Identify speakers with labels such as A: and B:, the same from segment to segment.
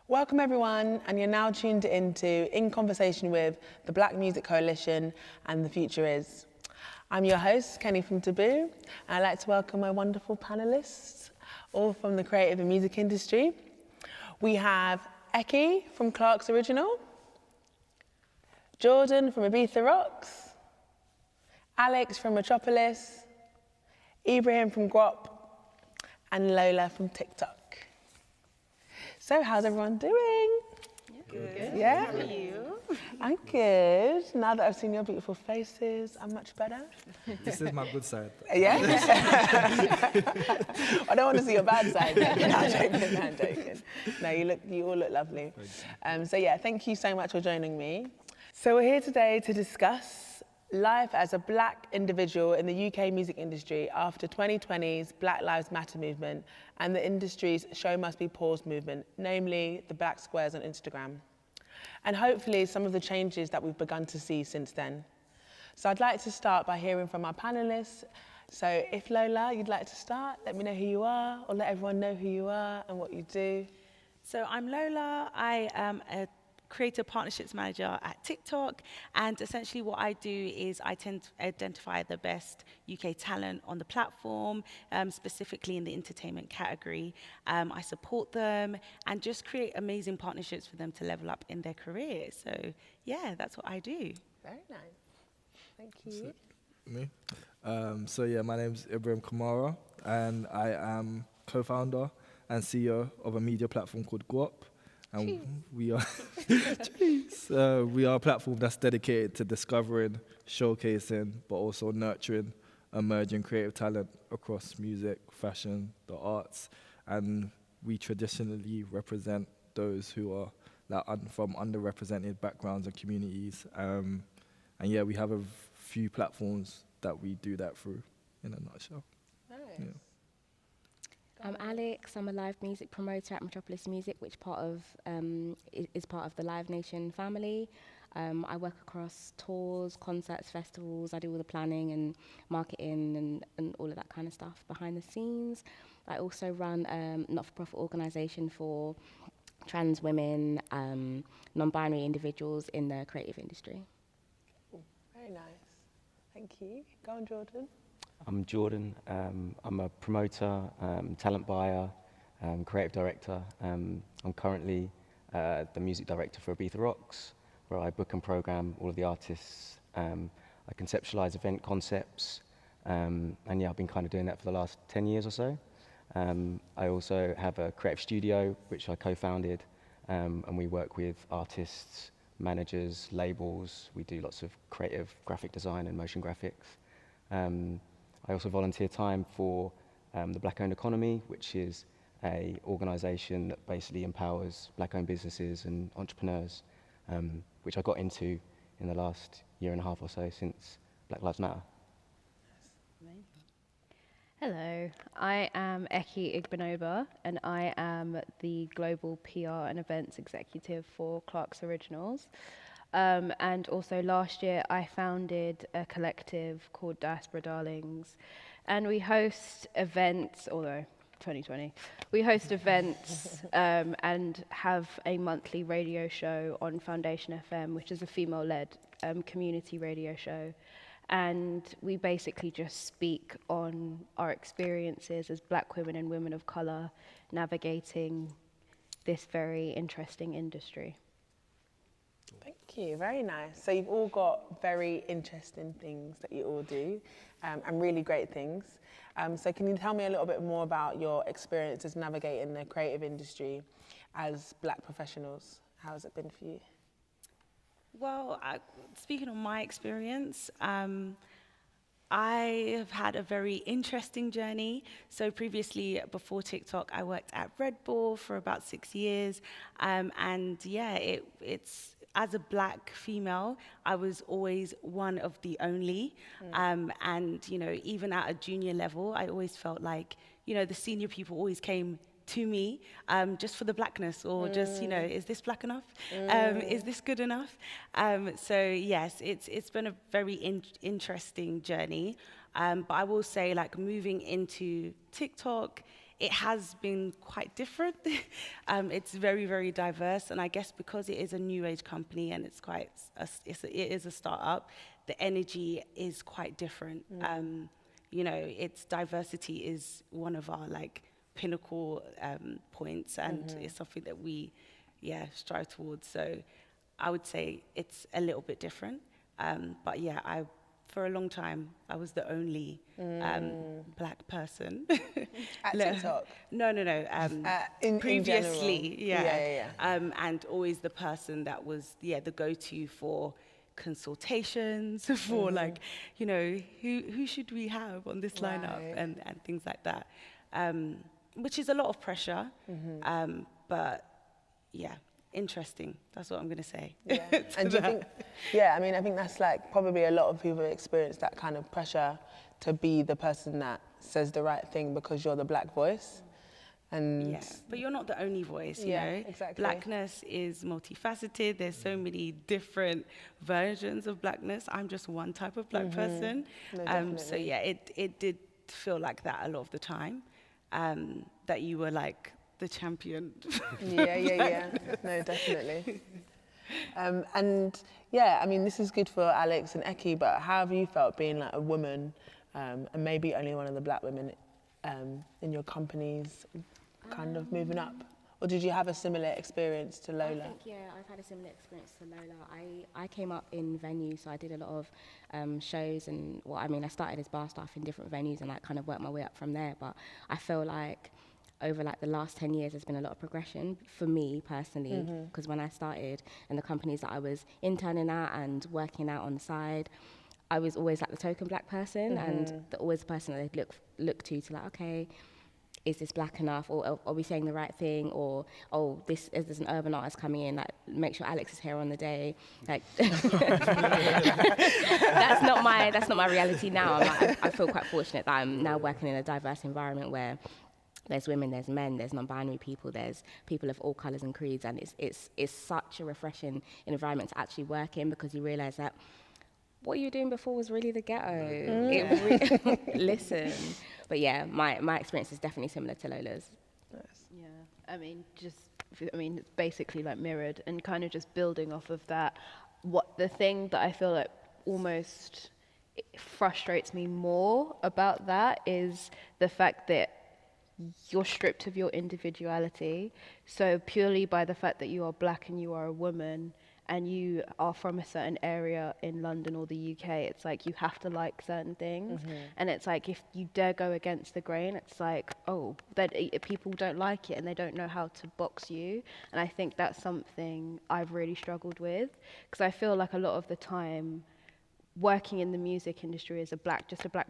A: Welcome everyone, and you're now tuned into In Conversation with the Black Music Coalition and The Future Is. I'm your host, Kenny from Taboo, and I'd like to welcome my wonderful panellists, all from the creative and music industry. We have Eki from Clark's Original, Jordan from Ibiza Rocks, Alex from Metropolis, Ibrahim from Guap, and Lola from TikTok. So how's everyone doing?
B: Good.
A: Yeah?
B: How are you?
A: I'm good. Now that I've seen your beautiful faces, I'm much better.
C: This is my good side.
A: Yeah? I don't want to see your bad side. No, I'm joking. No, you all look lovely. So yeah, thank you so much for joining me. So we're here today to discuss life as a Black individual in the UK music industry after 2020's Black Lives Matter movement and the industry's Show Must Be Paused movement, namely the Black Squares on Instagram, and hopefully some of the changes that we've begun to see since then. So I'd like to start by hearing from our panellists. So if Lola, you'd like to start, let me know who you are, or let everyone know who you are and what you do.
B: So I'm Lola. I am a creative partnerships manager at TikTok, and essentially what I do is I tend to identify the best UK talent on the platform, specifically in the entertainment category. I support them and just create amazing partnerships for them to level up in their careers. So yeah, that's what I do.
A: Very nice. Thank you.
C: Me? So yeah, my name's Ibrahim Kamara, and I am co-founder and CEO of a media platform called Guap. And we are we are a platform that's dedicated to discovering, showcasing, but also nurturing emerging creative talent across music, fashion, the arts, and we traditionally represent those who are from underrepresented backgrounds and communities. And yeah, we have a few platforms that we do that through, in a nutshell.
A: Nice.
C: Yeah.
D: I'm Alex. I'm a live music promoter at Metropolis Music, which is part of the Live Nation family. I work across tours, concerts, festivals. I do all the planning and marketing and all of that kind of stuff behind the scenes. I also run a not-for-profit organisation for trans women, non-binary individuals in the creative industry.
A: Very nice. Thank you. Go on, Jordan.
E: I'm Jordan. I'm a promoter, talent buyer, creative director. I'm currently the music director for Ibiza Rocks, where I book and program all of the artists. I conceptualize event concepts, and yeah, I've been kind of doing that for the last 10 years or so. I also have a creative studio, which I co-founded, and we work with artists, managers, labels. We do lots of creative graphic design and motion graphics. I also volunteer time for the Black-Owned Economy, which is an organisation that basically empowers Black-owned businesses and entrepreneurs, which I got into in the last year and a half or so since Black Lives Matter.
F: Hello, I am Eki Igbinoba, and I am the Global PR and Events Executive for Clark's Originals. And also last year I founded a collective called Diaspora Darlings, and we host events, although 2020, we host events and have a monthly radio show on Foundation FM, which is a female-led community radio show. And we basically just speak on our experiences as Black women and women of colour navigating this very interesting industry.
A: Thank you, very nice. So you've all got very interesting things that you all do, and really great things. So can you tell me a little bit more about your experiences navigating the creative industry as Black professionals? How has it been for you?
B: Well, speaking of my experience, I have had a very interesting journey. So previously, before TikTok, I worked at Red Bull for about 6 years. And yeah, it's as a Black female, I was always one of the only. And, you know, even at a junior level, I always felt like, you know, the senior people always came to me just for the Blackness, or just, you know, is this Black enough? Is this good enough? So yes, it's been a very interesting journey. But I will say, like, moving into TikTok, it has been quite different. It's very, very diverse, and I guess because it is a new age company and it's quite, it is a startup, the energy is quite different. You know, its diversity is one of our like pinnacle points, and it's something that we, strive towards. So I would say it's a little bit different, but yeah, for a long time, I was the only black person.
A: At TikTok?
B: No. Previously,
A: in general.
B: And always the person that was, the go-to for consultations, for like, you know, who should we have on this lineup and things like that, which is a lot of pressure, but yeah. Interesting. That's what I'm going to say.
A: Yeah. And do you think, I mean, I think that's like probably a lot of people experience that kind of pressure to be the person that says the right thing because you're the black voice. And
B: but you're not the only voice, you know.
A: Exactly.
B: Blackness is multifaceted. There's so many different versions of blackness. I'm just one type of black person.
A: No,
B: so yeah, it did feel like that a lot of the time, that you were like the champion.
A: Yeah. No, definitely. And yeah, I mean, this is good for Alex and Eki, but how have you felt being like a woman, and maybe only one of the black women in your companies, kind of moving up? Or did you have a similar experience to Lola?
D: I think, I've had a similar experience to Lola. I came up in venues, so I did a lot of shows, and I started as bar staff in different venues and like kind of worked my way up from there. But I feel like over like the last 10 years, there's been a lot of progression for me personally, because when I started in the companies that I was interning at and working out on the side, I was always like the token black person, and always the person that they'd look to like, okay, is this black enough, or are we saying the right thing, or there's an urban artist coming in, like make sure Alex is here on the day, like that's not my reality now. I feel quite fortunate that I'm now working in a diverse environment where there's women, there's men, there's non-binary people, there's people of all colours and creeds, and it's such a refreshing environment to actually work in, because you realise that what you were doing before was really the ghetto. Listen. But yeah, my experience is definitely similar to Lola's.
A: Nice.
F: Yeah, I mean, it's basically like mirrored, and kind of just building off of that. What the thing that I feel like almost frustrates me more about that is the fact that you're stripped of your individuality. So purely by the fact that you are black and you are a woman and you are from a certain area in London or the UK, it's like you have to like certain things. And it's like if you dare go against the grain, it's like, oh, that people don't like it and they don't know how to box you. And I think that's something I've really struggled with, because I feel like a lot of the time working in the music industry as a black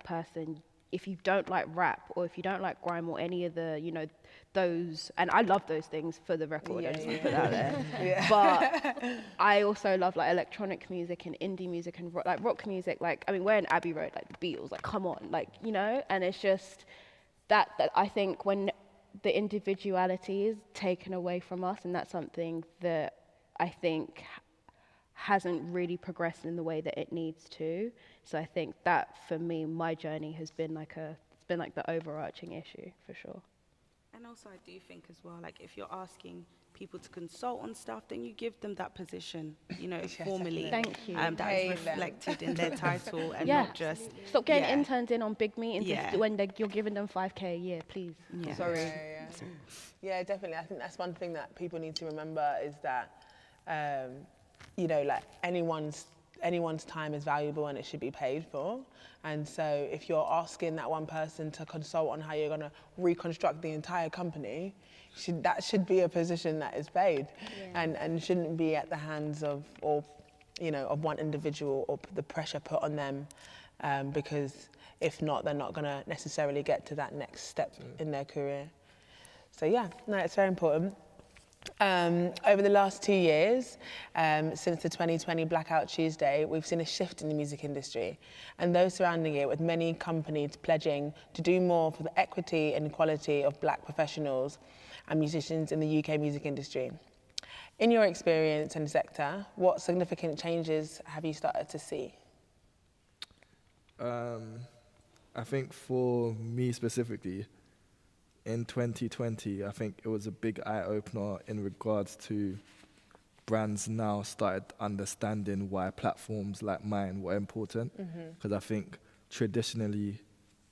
F: person, if you don't like rap or if you don't like grime or any of the, you know, those, and I love those things for the record, I just want to put that out there. But I also love like electronic music and indie music and rock music. Like, I mean, we're in Abbey Road, like the Beatles, like come on, like, you know, and it's just that I think when the individuality is taken away from us, and that's something that I think hasn't really progressed in the way that it needs to. So I think that for me, my journey has been it's been like the overarching issue for sure.
B: And also I do think as well, like if you're asking people to consult on stuff, then you give them that position, you know, formally.
F: Thank you.
B: That is reflected in their title and not just...
F: Stop getting interns in on big meetings when you're giving them 5K a year, please. Sorry.
A: Yeah, definitely. I think that's one thing that people need to remember is that, you know, like anyone's time is valuable and it should be paid for. And so if you're asking that one person to consult on how you're going to reconstruct the entire company, that should be a position that is paid, and shouldn't be at the hands of one individual or the pressure put on them, because if not, they're not going to necessarily get to that next step in their career. So yeah, no, it's very important. Over the last 2 years, since the 2020 Blackout Tuesday, we've seen a shift in the music industry and those surrounding it, with many companies pledging to do more for the equity and equality of black professionals and musicians in the UK music industry. In your experience and sector, what significant changes have you started to see?
C: I think for me specifically, in 2020, I think it was a big eye-opener in regards to brands now started understanding why platforms like mine were important. Because I think traditionally,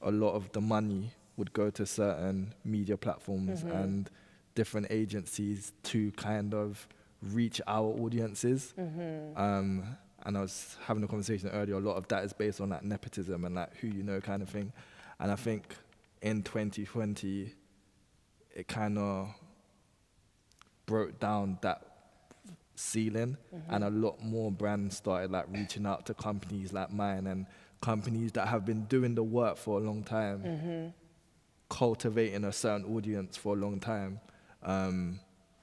C: a lot of the money would go to certain media platforms and different agencies to kind of reach our audiences. And I was having a conversation earlier, a lot of that is based on like nepotism and like who you know kind of thing. And I think in 2020, it kind of broke down that ceiling, and a lot more brands started like reaching out to companies like mine and companies that have been doing the work for a long time, cultivating a certain audience for a long time.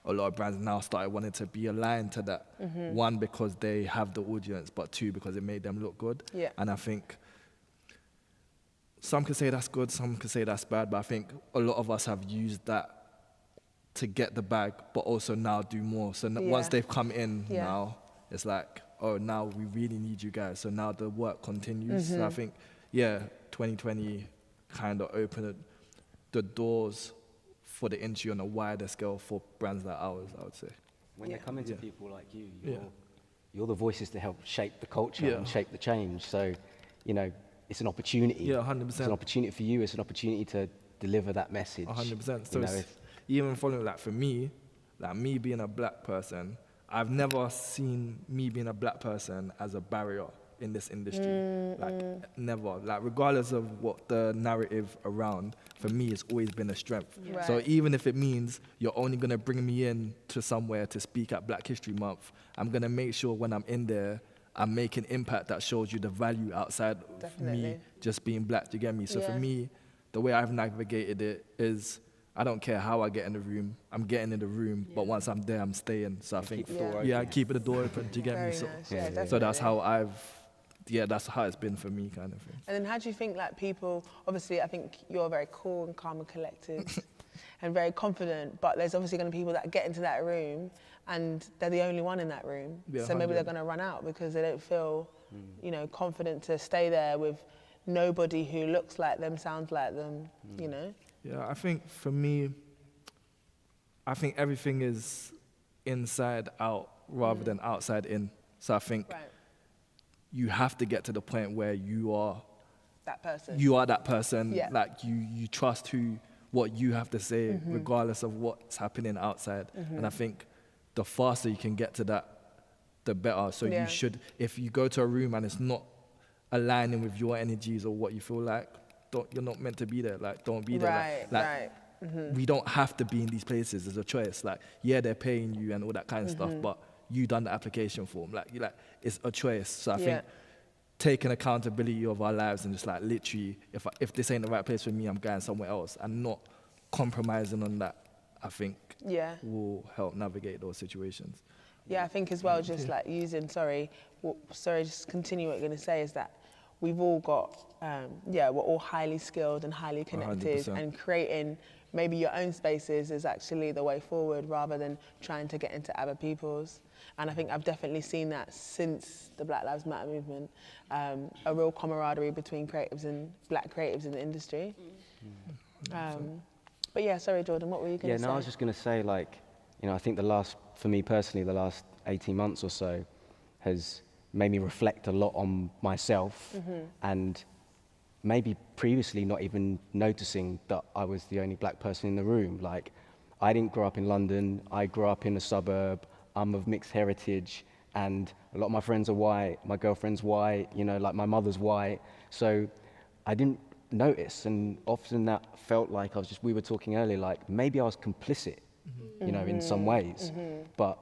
C: A lot of brands now started wanting to be aligned to that. One, because they have the audience, but two, because it made them look good. And I think some could say that's good, some could say that's bad, but I think a lot of us have used that to get the bag, but also now do more. So once they've come in now, it's like, oh, now we really need you guys. So now the work continues. So I think, 2020 kind of opened the doors for the industry on a wider scale for brands like ours, I would say.
E: When they come into people like you, you're the voices to help shape the culture and shape the change. So, you know, it's an opportunity.
C: 100%.
E: It's an opportunity for you. It's an opportunity to deliver that message.
C: 100%. So
E: you know,
C: even following, like for me, like me being a black person, I've never seen me being a black person as a barrier in this industry. Like never. Like regardless of what the narrative around, for me it's always been a strength.
A: Right.
C: So even if it means you're only gonna bring me in to somewhere to speak at Black History Month, I'm gonna make sure when I'm in there, I'm making impact that shows you the value outside of me just being black. Do you get me? So for me, the way I've navigated it is, I don't care how I get in the room, I'm getting in the room, but once I'm there, I'm staying. So I think, keeping the door open, do you get me? So,
A: Nice.
C: so that's how that's how it's been for me, kind of thing.
A: And then how do you think like people, obviously I think you're very cool and calm and collected and very confident, but there's obviously going to be people that get into that room and they're the only one in that room. So maybe they're going to run out because they don't feel, you know, confident to stay there with nobody who looks like them, sounds like them, you know?
C: Yeah, I think for me, I think everything is inside out rather than outside in. So I think you have to get to the point where you are
A: that person.
C: You are that person. Like you trust what you have to say, regardless of what's happening outside. And I think the faster you can get to that, the better. So you should, if you go to a room and it's not aligning with your energies or what you feel like, you're not meant to be there. Like, don't be there. We don't have to be in these places. There's a choice. Like, they're paying you and all that kind of stuff, but you done the application form. Like, it's a choice. So I think taking accountability of our lives and just like literally, if this ain't the right place for me, I'm going somewhere else, and not compromising on that, I think will help navigate those situations.
A: Yeah, I think as well, just like using, just continue what you're going to say is that we've all got, we're all highly skilled and highly connected,
C: 100%.
A: and creating maybe your own spaces is actually the way forward rather than trying to get into other people's. And I think I've definitely seen that since the Black Lives Matter movement, a real camaraderie between creatives and black creatives in the industry. But yeah, sorry, Jordan, what were you going to say?
E: I was just going to say, like, you know, I think for me personally, the last 18 months or so has made me reflect a lot on myself, and maybe previously not even noticing that I was the only black person in the room. Like, I didn't grow up in London, I grew up in a suburb, I'm of mixed heritage, and a lot of my friends are white, my girlfriend's white, you know, like my mother's white, so I didn't notice, and often that felt like we were talking earlier, like maybe I was complicit, you know, in some ways, but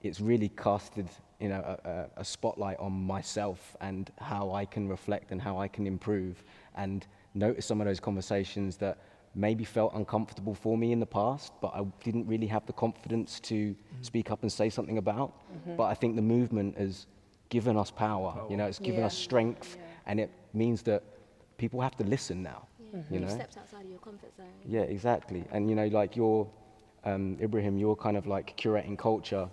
E: it's really casted, you know, a spotlight on myself and how I can reflect and how I can improve, and notice some of those conversations that maybe felt uncomfortable for me in the past, but I didn't really have the confidence to speak up and say something about. But I think the movement has given us power. You know, it's given us strength, and it means that people have to listen now. You know,
D: stepped outside of your comfort zone.
E: Yeah, exactly. And you know, like you're, Ibrahim, you're kind of like curating culture.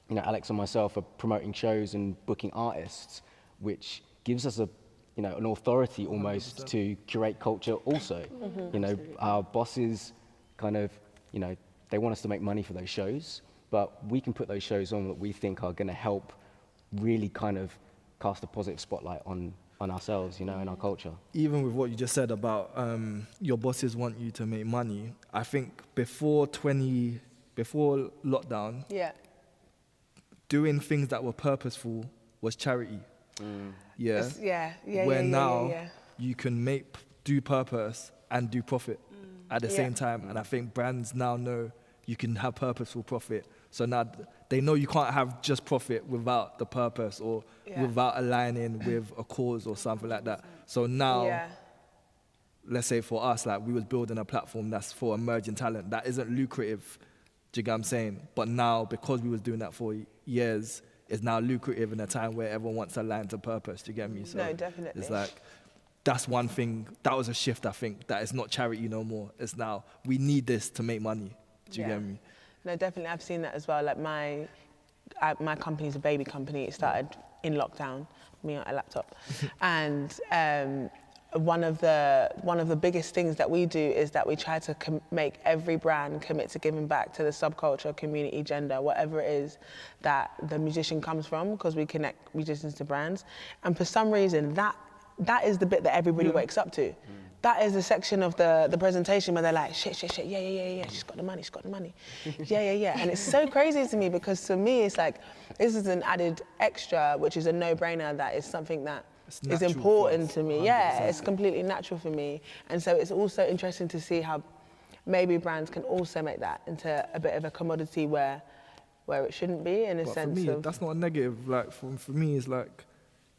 E: You know, Alex and myself are promoting shows and booking artists, which gives us an authority almost 100%. To curate culture also. You know, our bosses kind of, you know, they want us to make money for those shows, but we can put those shows on that we think are going to help really kind of cast a positive spotlight on ourselves, you know, and our culture.
C: Even with what you just said about your bosses want you to make money, I think before lockdown,
A: Yeah.
C: doing things that were purposeful was charity. Yeah.
A: Where
C: now you can do purpose and do profit at the same time. And I think brands now know you can have purposeful profit. So now they know you can't have just profit without the purpose or without aligning with a cause or something like that. So now, let's say for us, like we was building a platform that's for emerging talent that isn't lucrative. Do you get what I'm saying? But now, because we was doing that for years, it's now lucrative in a time where everyone wants to align to purpose. Do you get me? So
A: no, definitely.
C: It's like, that's one thing. That was a shift, I think, that it's not charity no more. It's now, we need this to make money. Do you get me?
A: No, definitely. I've seen that as well. Like my company's a baby company. It started in lockdown, me on a laptop. And one of the biggest things that we do is that we try to make every brand commit to giving back to the subculture, community, gender, whatever it is that the musician comes from, because we connect musicians to brands. And for some reason, that is the bit that everybody wakes up to. That is the section of the presentation where they're like, shit, yeah, she's got the money. Yeah. And it's so crazy to me, because to me, it's like, this is an added extra, which is a no-brainer, that is something that is important to me. 100%. Yeah, it's completely natural for me. And so it's also interesting to see how maybe brands can also make that into a bit of a commodity where it shouldn't be, in a sense
C: for me,
A: of...
C: that's not a negative. Like, for me, it's like,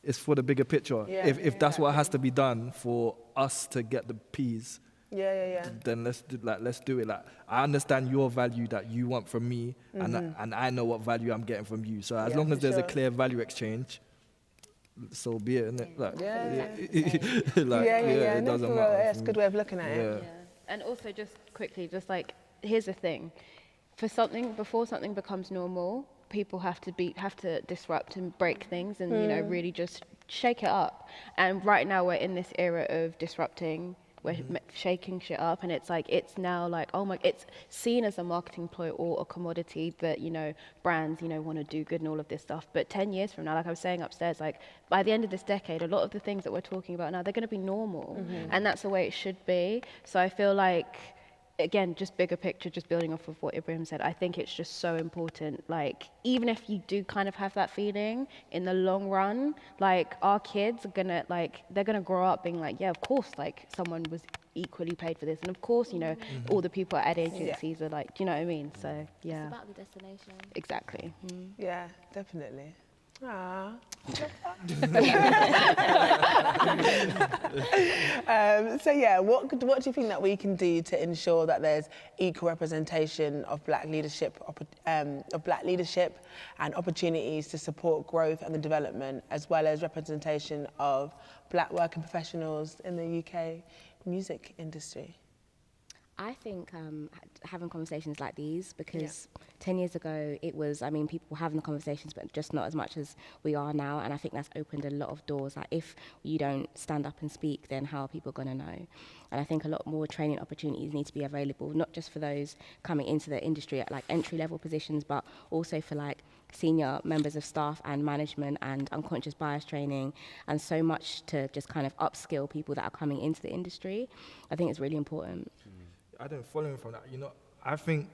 C: it's for the bigger picture.
A: Yeah.
C: If that's what has to be done for us to get the P's, then let's do it. Like, I understand your value that you want from me, and I know what value I'm getting from you. So as long as there's a clear value exchange, so be it, innit? Like, it doesn't matter.
A: That's a good way of looking at it.
F: Yeah. And also, just quickly, just like, here's the thing: before something becomes normal, people have to disrupt and break things, and you know, really just shake it up. And right now we're in this era of disrupting, we're shaking shit up, and it's like, it's now like, oh my, it's seen as a marketing ploy or a commodity that, you know, brands, you know, want to do good and all of this stuff. But 10 years from now, like I was saying upstairs, like by the end of this decade, a lot of the things that we're talking about now, they're going to be normal, and that's the way it should be. So I feel like, again, just bigger picture, just building off of what Ibrahim said, I think it's just so important. Like, even if you do kind of have that feeling, in the long run, like, our kids are gonna, like, they're gonna grow up being like, yeah, of course, like, someone was equally paid for this, and of course, you know, all the people at ad agencies are like, do you know what I mean? So, yeah.
D: It's about the destination.
F: Exactly.
A: Yeah, definitely. Ah. So yeah, what do you think that we can do to ensure that there's equal representation of black leadership and opportunities to support growth and the development, as well as representation of black working professionals in the UK music industry?
D: I think having conversations like these, because 10 years ago it was, I mean, people were having the conversations, but just not as much as we are now. And I think that's opened a lot of doors. Like, if you don't stand up and speak, then how are people going to know? And I think a lot more training opportunities need to be available, not just for those coming into the industry at like entry-level positions, but also for like senior members of staff and management, and unconscious bias training, and so much to just kind of upskill people that are coming into the industry. I think it's really important.
C: I don't follow him from that. You know, I think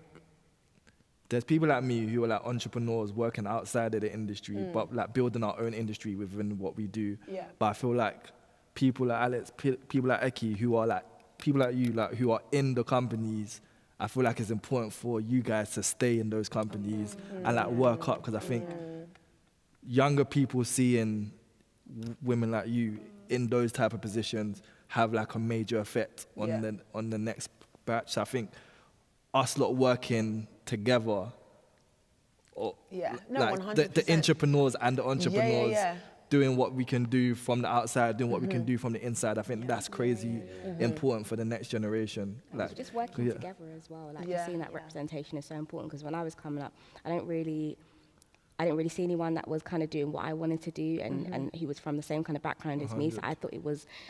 C: there's people like me who are like entrepreneurs working outside of the industry, but like building our own industry within what we do. Yeah. But I feel like people like Alex, people like Eki, who are like, people like you, like, who are in the companies, I feel like it's important for you guys to stay in those companies and like work up, because I think younger people seeing women like you in those type of positions have like a major effect on the next batch. So I think us lot working together, or like the entrepreneurs and the entrepreneurs doing what we can do from the outside, doing what we can do from the inside, I think that's crazy important for the next generation. Like,
D: just working together as well, like just seeing that representation is so important, because when I was coming up, I don't really I didn't really see anyone that was kind of doing what I wanted to do, and he was from the same kind of background as me. So I thought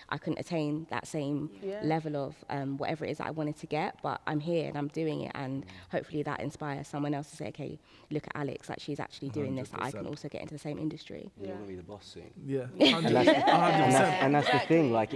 D: I couldn't attain that same level of whatever it is that I wanted to get. But I'm here and I'm doing it, and hopefully that inspires someone else to say, okay, look at Alex, like she's actually doing this. That I can also get into the same industry.
E: You want to be the boss soon.
C: Yeah,
E: And that's the thing. Like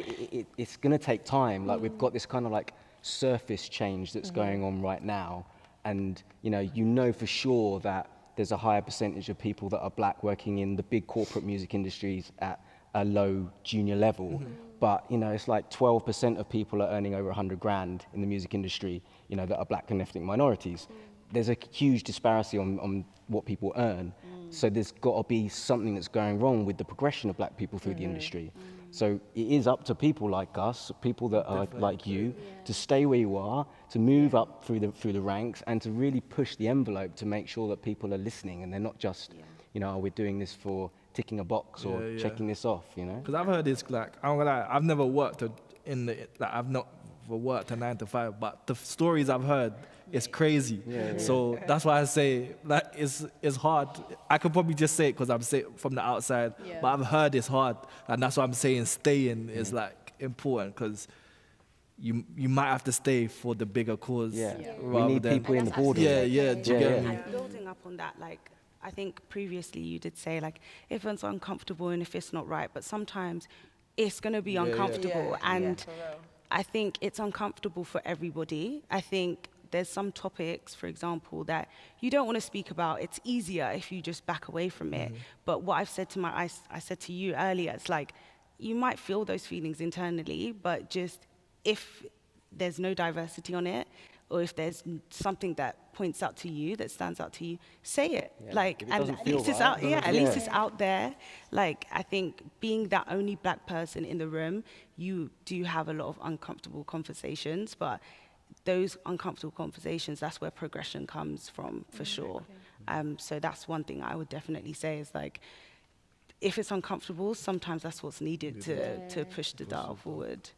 E: it's gonna take time. Like we've got this kind of like surface change that's going on right now, and you know for sure that there's a higher percentage of people that are black working in the big corporate music industries at a low junior level. But, it's like 12% of people are earning over 100 grand in the music industry, that are black and ethnic minorities. There's a huge disparity on what people earn. So there's got to be something that's going wrong with the progression of black people through the industry. So it is up to people like us, people that are like you, to stay where you are, to move up through the ranks, and to really push the envelope to make sure that people are listening and they're not just, we're doing this for ticking a box or checking this off,
C: Because I've heard this, like, I'm gonna lie, I've never worked I've not worked a 9 to 5, but the stories I've heard, it's crazy. So that's why I say, like, it's hard. I could probably just say it because I'm saying from the outside, but I've heard it's hard, and that's why I'm saying staying is like important, because you might have to stay for the bigger cause.
E: We need people in the boardroom.
C: Do you get me?
B: And building up on that, like, I think previously you did say, like, if it's uncomfortable and if it's not right, but sometimes it's going to be uncomfortable. And I think it's uncomfortable for everybody. I think there's some topics, for example, that you don't want to speak about. It's easier if you just back away from it. But what I've said to I said to you earlier, it's like, you might feel those feelings internally, but just if there's no diversity on it, or if there's something that points out to you, that stands out to you, say it. Like, and at least it's out. At least it's out there. Like, I think being that only black person in the room, you do have a lot of uncomfortable conversations, but those uncomfortable conversations, that's where progression comes from, for sure. So that's one thing I would definitely say is, like, if it's uncomfortable, sometimes that's what's needed to push the dial forward.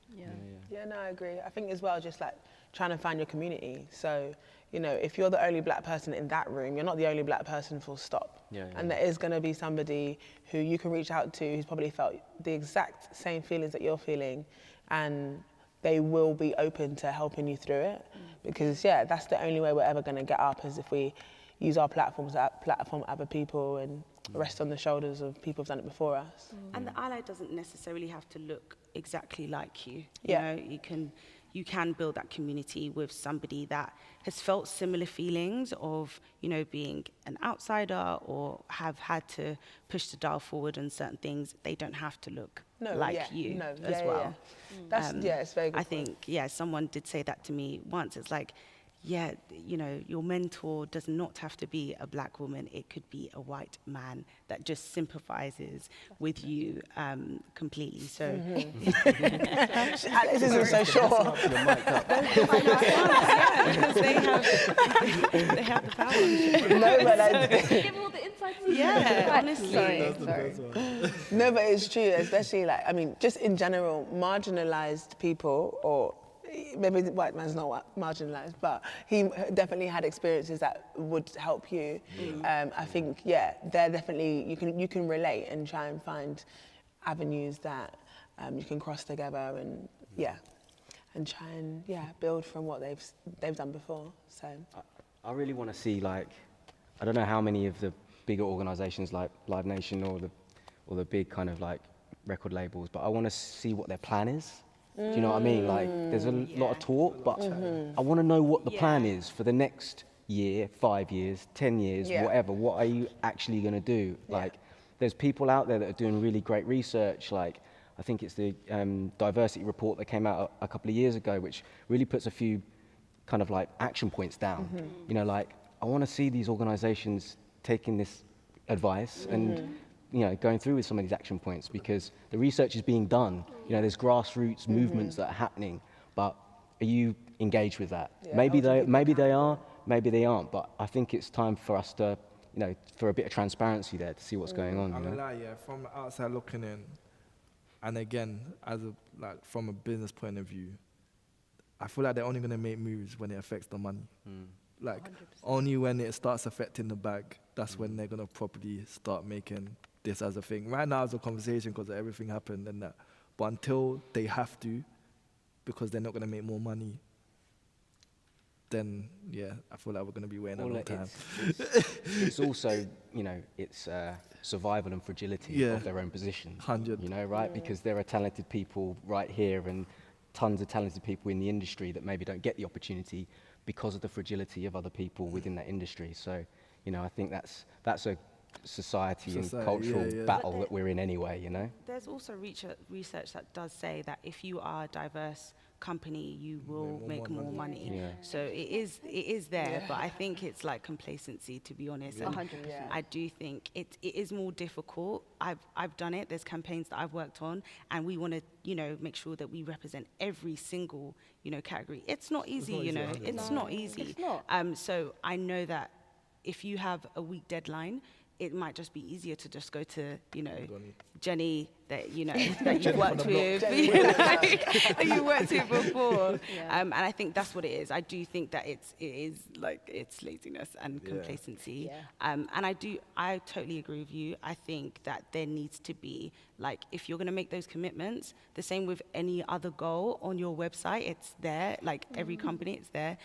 A: Yeah, no, I agree. I think as well, just like trying to find your community. So, if you're the only black person in that room, you're not the only black person, full stop. And there is going to be somebody who you can reach out to who's probably felt the exact same feelings that you're feeling, and they will be open to helping you through it. Because, that's the only way we're ever going to get up, is if we use our platforms to platform other people and rest on the shoulders of people who've done it before us.
B: And the ally doesn't necessarily have to look exactly like you. You can build that community with somebody that has felt similar feelings of, being an outsider or have had to push the dial forward on certain things. They don't have to look like you as well.
A: That's, it's very good.
B: I think, someone did say that to me once. It's like, your mentor does not have to be a black woman. It could be a white man that just sympathizes with you completely. So,
A: Alex isn't so sure.
B: Because they have the power.
A: No, but I
D: Give all the insights.
B: Honestly.
D: Sorry.
A: No, but it's true, especially just in general, marginalized people, or maybe the white man's not marginalized, but he definitely had experiences that would help you. I think, they're definitely, you can relate and try and find avenues that you can cross together and try and build from what they've done before. So
E: I really want to see, like, I don't know how many of the bigger organizations like Live Nation or the big kind of like record labels, but I want to see what their plan is. Do you know what I mean? Like, there's a lot of talk, but I want to know what the plan is for the next year, 5 years, 10 years, whatever. What are you actually going to do? Like, there's people out there that are doing really great research. Like, I think it's the diversity report that came out a couple of years ago, which really puts a few kind of like action points down. Like, I want to see these organizations taking this advice and going through with some of these action points, because the research is being done. There's grassroots movements that are happening, but are you engaged with that? Maybe they are, maybe they aren't, but I think it's time for us to, for a bit of transparency there to see what's going on.
C: I'm gonna lie, from the outside looking in, and again, from a business point of view, I feel like they're only gonna make moves when it affects the money. Like, 100%. Only when it starts affecting the bag that's when they're gonna properly start making this as a thing. Right now, it's a conversation because everything happened and that. But until they have to, because they're not gonna make more money, then yeah, I feel like we're gonna be waiting a long time.
E: It's also, you know, it's survival and fragility of their own position.
C: 100.
E: You know, right? Because there are talented people right here and tons of talented people in the industry that maybe don't get the opportunity because of the fragility of other people within that industry. So, you know, I think that's a society and cultural battle that we're in anyway, you know?
B: There's also research that does say that if you are a diverse company, you will make more money.
E: Yeah.
B: So it is there, but I think it's like complacency, to be honest. And
F: 100%.
B: I do think it is more difficult. I've done it. There's campaigns that I've worked on, and we want to, you know, make sure that we represent every single, you know, category. It's not easy, you know. It's not easy.
F: It's not.
B: So I know that if you have a week deadline, it might just be easier to just go to, you know, Jenny that, you know, that you've worked with, you know, that you worked with before. And I think that's what it is. I do think that it is like, it's laziness and complacency. And I totally agree with you. I think that there needs to be, like, if you're going to make those commitments, the same with any other goal on your website, it's there, like every company, it's there.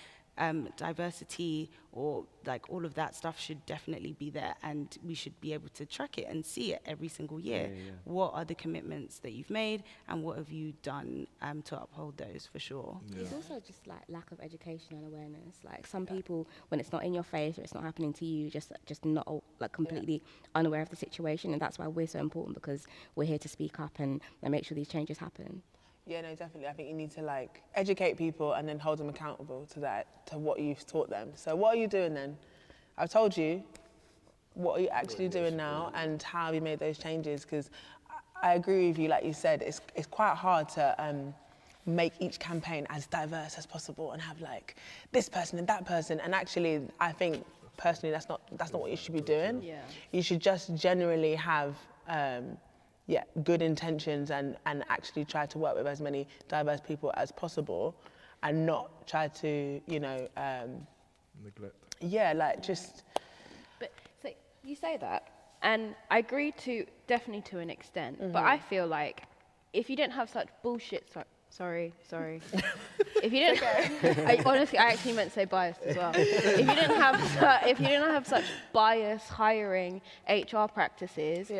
B: Diversity or like all of that stuff should definitely be there, and we should be able to track it and see it every single year. What are the commitments that you've made and what have you done to uphold those, for sure.
D: It's also just like lack of education and awareness. Like some people, when it's not in your face or it's not happening to you, just not like completely unaware of the situation, and that's why we're so important, because we're here to speak up and make sure these changes happen.
A: Yeah, no, definitely. I think you need to like educate people and then hold them accountable to that, to what you've taught them. So what are you doing then? I've told you, what are you actually doing now, and how have you made those changes? Because I agree with you, like you said, it's quite hard to make each campaign as diverse as possible and have like this person and that person. And actually, I think personally, that's not what you should be doing.
F: Yeah.
A: You should just generally have good intentions and actually try to work with as many diverse people as possible, and not try to, you know,
C: Neglect.
A: yeah, like just.
F: But so you say that, and I agree definitely to an extent, but I feel like if you didn't have such bullshit, sorry. If you didn't, I actually meant to say biased as well. If you didn't have such biased hiring HR practices,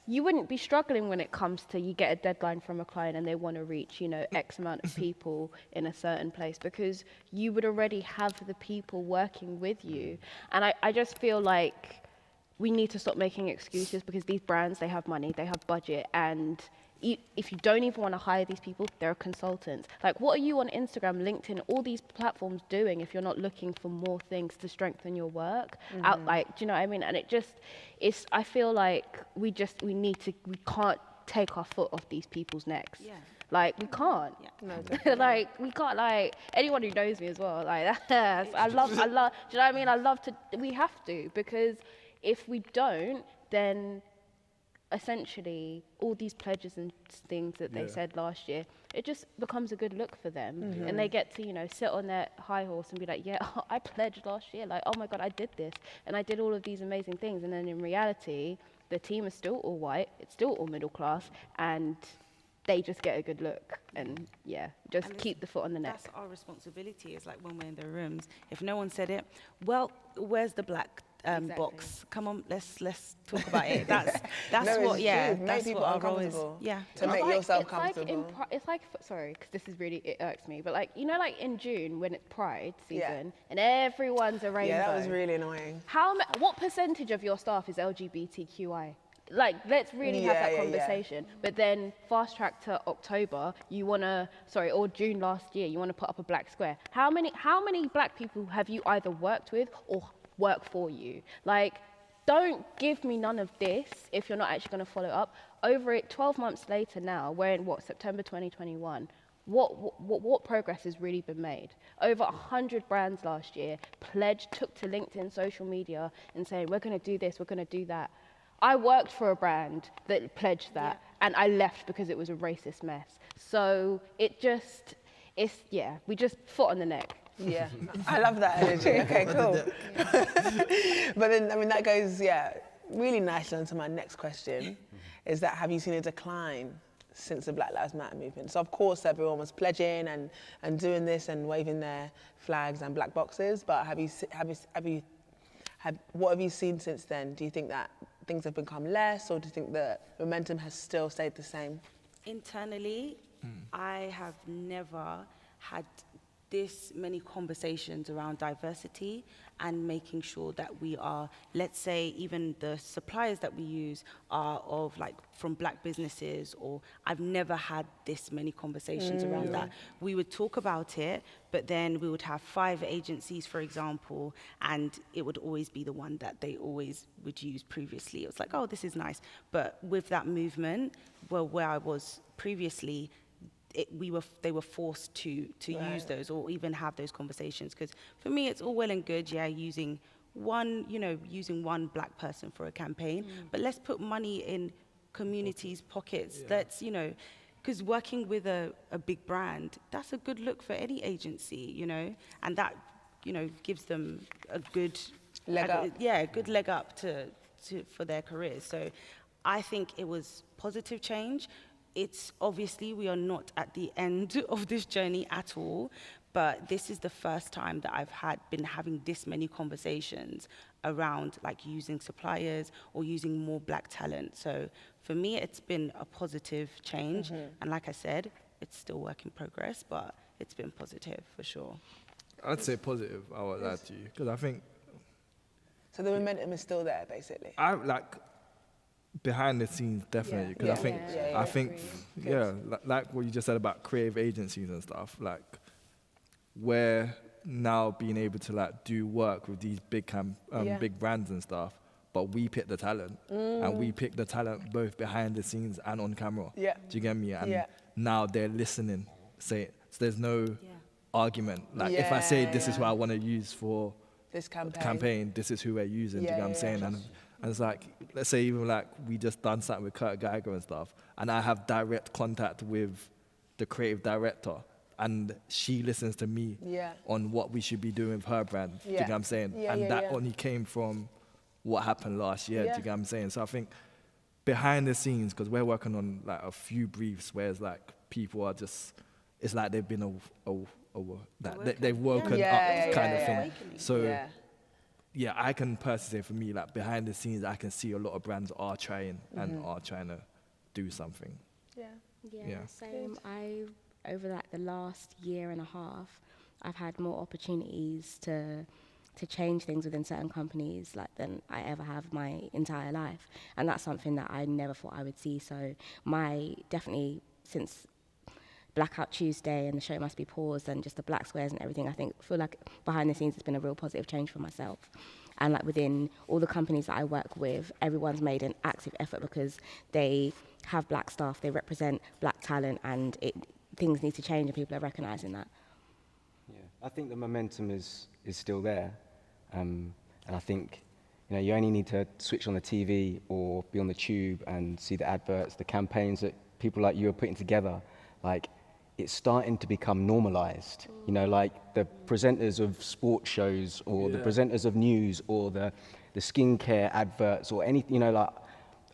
F: you wouldn't be struggling when it comes to, you get a deadline from a client and they want to reach, you know, X amount of people in a certain place, because you would already have the people working with you. And I just feel like we need to stop making excuses, because these brands, they have money, they have budget, and if you don't even want to hire these people, they're consultants. Like, what are you on Instagram, LinkedIn, all these platforms doing if you're not looking for more things to strengthen your work? Out, like, do you know what I mean? And I feel like we can't take our foot off these people's necks. Yeah. Like, we can't. Yeah. No, like, we can't, like, anyone who knows me as well, like, I love, do you know what I mean? We have to, because if we don't, then essentially all these pledges and things that they said last year, it just becomes a good look for them. And they get to, you know, sit on their high horse and be like, I pledged last year, like, oh my God, I did this, and I did all of these amazing things. And then in reality, the team is still all white, it's still all middle class, and they just get a good look. And keep the foot on the neck.
B: That's our responsibility, is like when we're in the rooms, if no one said it, well, where's the black box? Come on, let's talk about it. That's that's what our role is. Yeah,
A: to make yourself comfortable.
F: It's like sorry, because this is really, it irks me, but like, you know, like in June when it's Pride season and everyone's a rainbow.
A: Yeah, that was really annoying.
F: What percentage of your staff is LGBTQI? Like, let's really have that conversation. But then fast track to October, or June last year, you want to put up a black square. How many black people have you either worked with or work for you? Like, don't give me none of this if you're not actually going to follow up. Over it, 12 months later now, we're in September 2021. What progress has really been made? Over 100 brands last year took to LinkedIn, social media, and saying, we're going to do this, we're going to do that. I worked for a brand that pledged that, and I left because it was a racist mess. So we just foot on the neck.
A: Yeah, I love that energy. Okay, cool. But then, I mean, that goes, really nicely onto my next question, is that have you seen a decline since the Black Lives Matter movement? So of course everyone was pledging and doing this and waving their flags and black boxes, but what have you seen since then? Do you think that things have become less, or do you think the momentum has still stayed the same?
B: Internally, I have never had this many conversations around diversity and making sure that we are, let's say, even the suppliers that we use are of like from black businesses, or I've never had this many conversations around that. We would talk about it, but then we would have 5 agencies, for example, and it would always be the one that they always would use previously. It was like, oh, this is nice. But with that movement, well, where I was previously, they were forced to use those or even have those conversations. Because for me, it's all well and good, using one black person for a campaign, but let's put money in communities' pockets. Let's, because working with a big brand, that's a good look for any agency, and that, gives them a good
A: leg up.
B: A good leg up for their careers. So I think it was positive change. It's obviously we are not at the end of this journey at all, but this is the first time that I've been having this many conversations around like using suppliers or using more black talent. So for me, it's been a positive change. And like I said, it's still work in progress, but it's been positive for sure.
C: I'd say positive, I won't lie to you, because I think...
A: So the momentum is still there, basically?
C: Behind the scenes, definitely, because I think, like what you just said about creative agencies and stuff, like we're now being able to like do work with these big big brands and stuff, but we pick the talent, and we pick the talent both behind the scenes and on camera. Yeah. Do you get me? And now they're listening, so there's no argument. Like if I say this is what I want to use for
A: this campaign,
C: this is who we're using. Do you get what I'm saying? And it's like, let's say even like we just done something with Kurt Geiger and stuff, and I have direct contact with the creative director, and she listens to me on what we should be doing with her brand. Do you get what I'm saying? That only came from what happened last year. Do you get what I'm saying? So I think behind the scenes, because we're working on like a few briefs where it's like people are just, it's like they've been they've woken up kind of thing. So. Yeah, I can personally say for me, like behind the scenes, I can see a lot of brands are trying and are trying to do something.
D: Same. Over like the last year and a half, I've had more opportunities to change things within certain companies like than I ever have my entire life, and that's something that I never thought I would see. So definitely since Blackout Tuesday and the show must be paused and just the black squares and everything, I feel like behind the scenes it's been a real positive change for myself. And like within all the companies that I work with, everyone's made an active effort because they have black staff, they represent black talent, and things need to change and people are recognising that.
E: Yeah, I think the momentum is still there. And I think you only need to switch on the TV or be on the tube and see the adverts, the campaigns that people like you are putting together. Like, it's starting to become normalized, like the presenters of sports shows or the presenters of news or the skincare adverts or anything, like,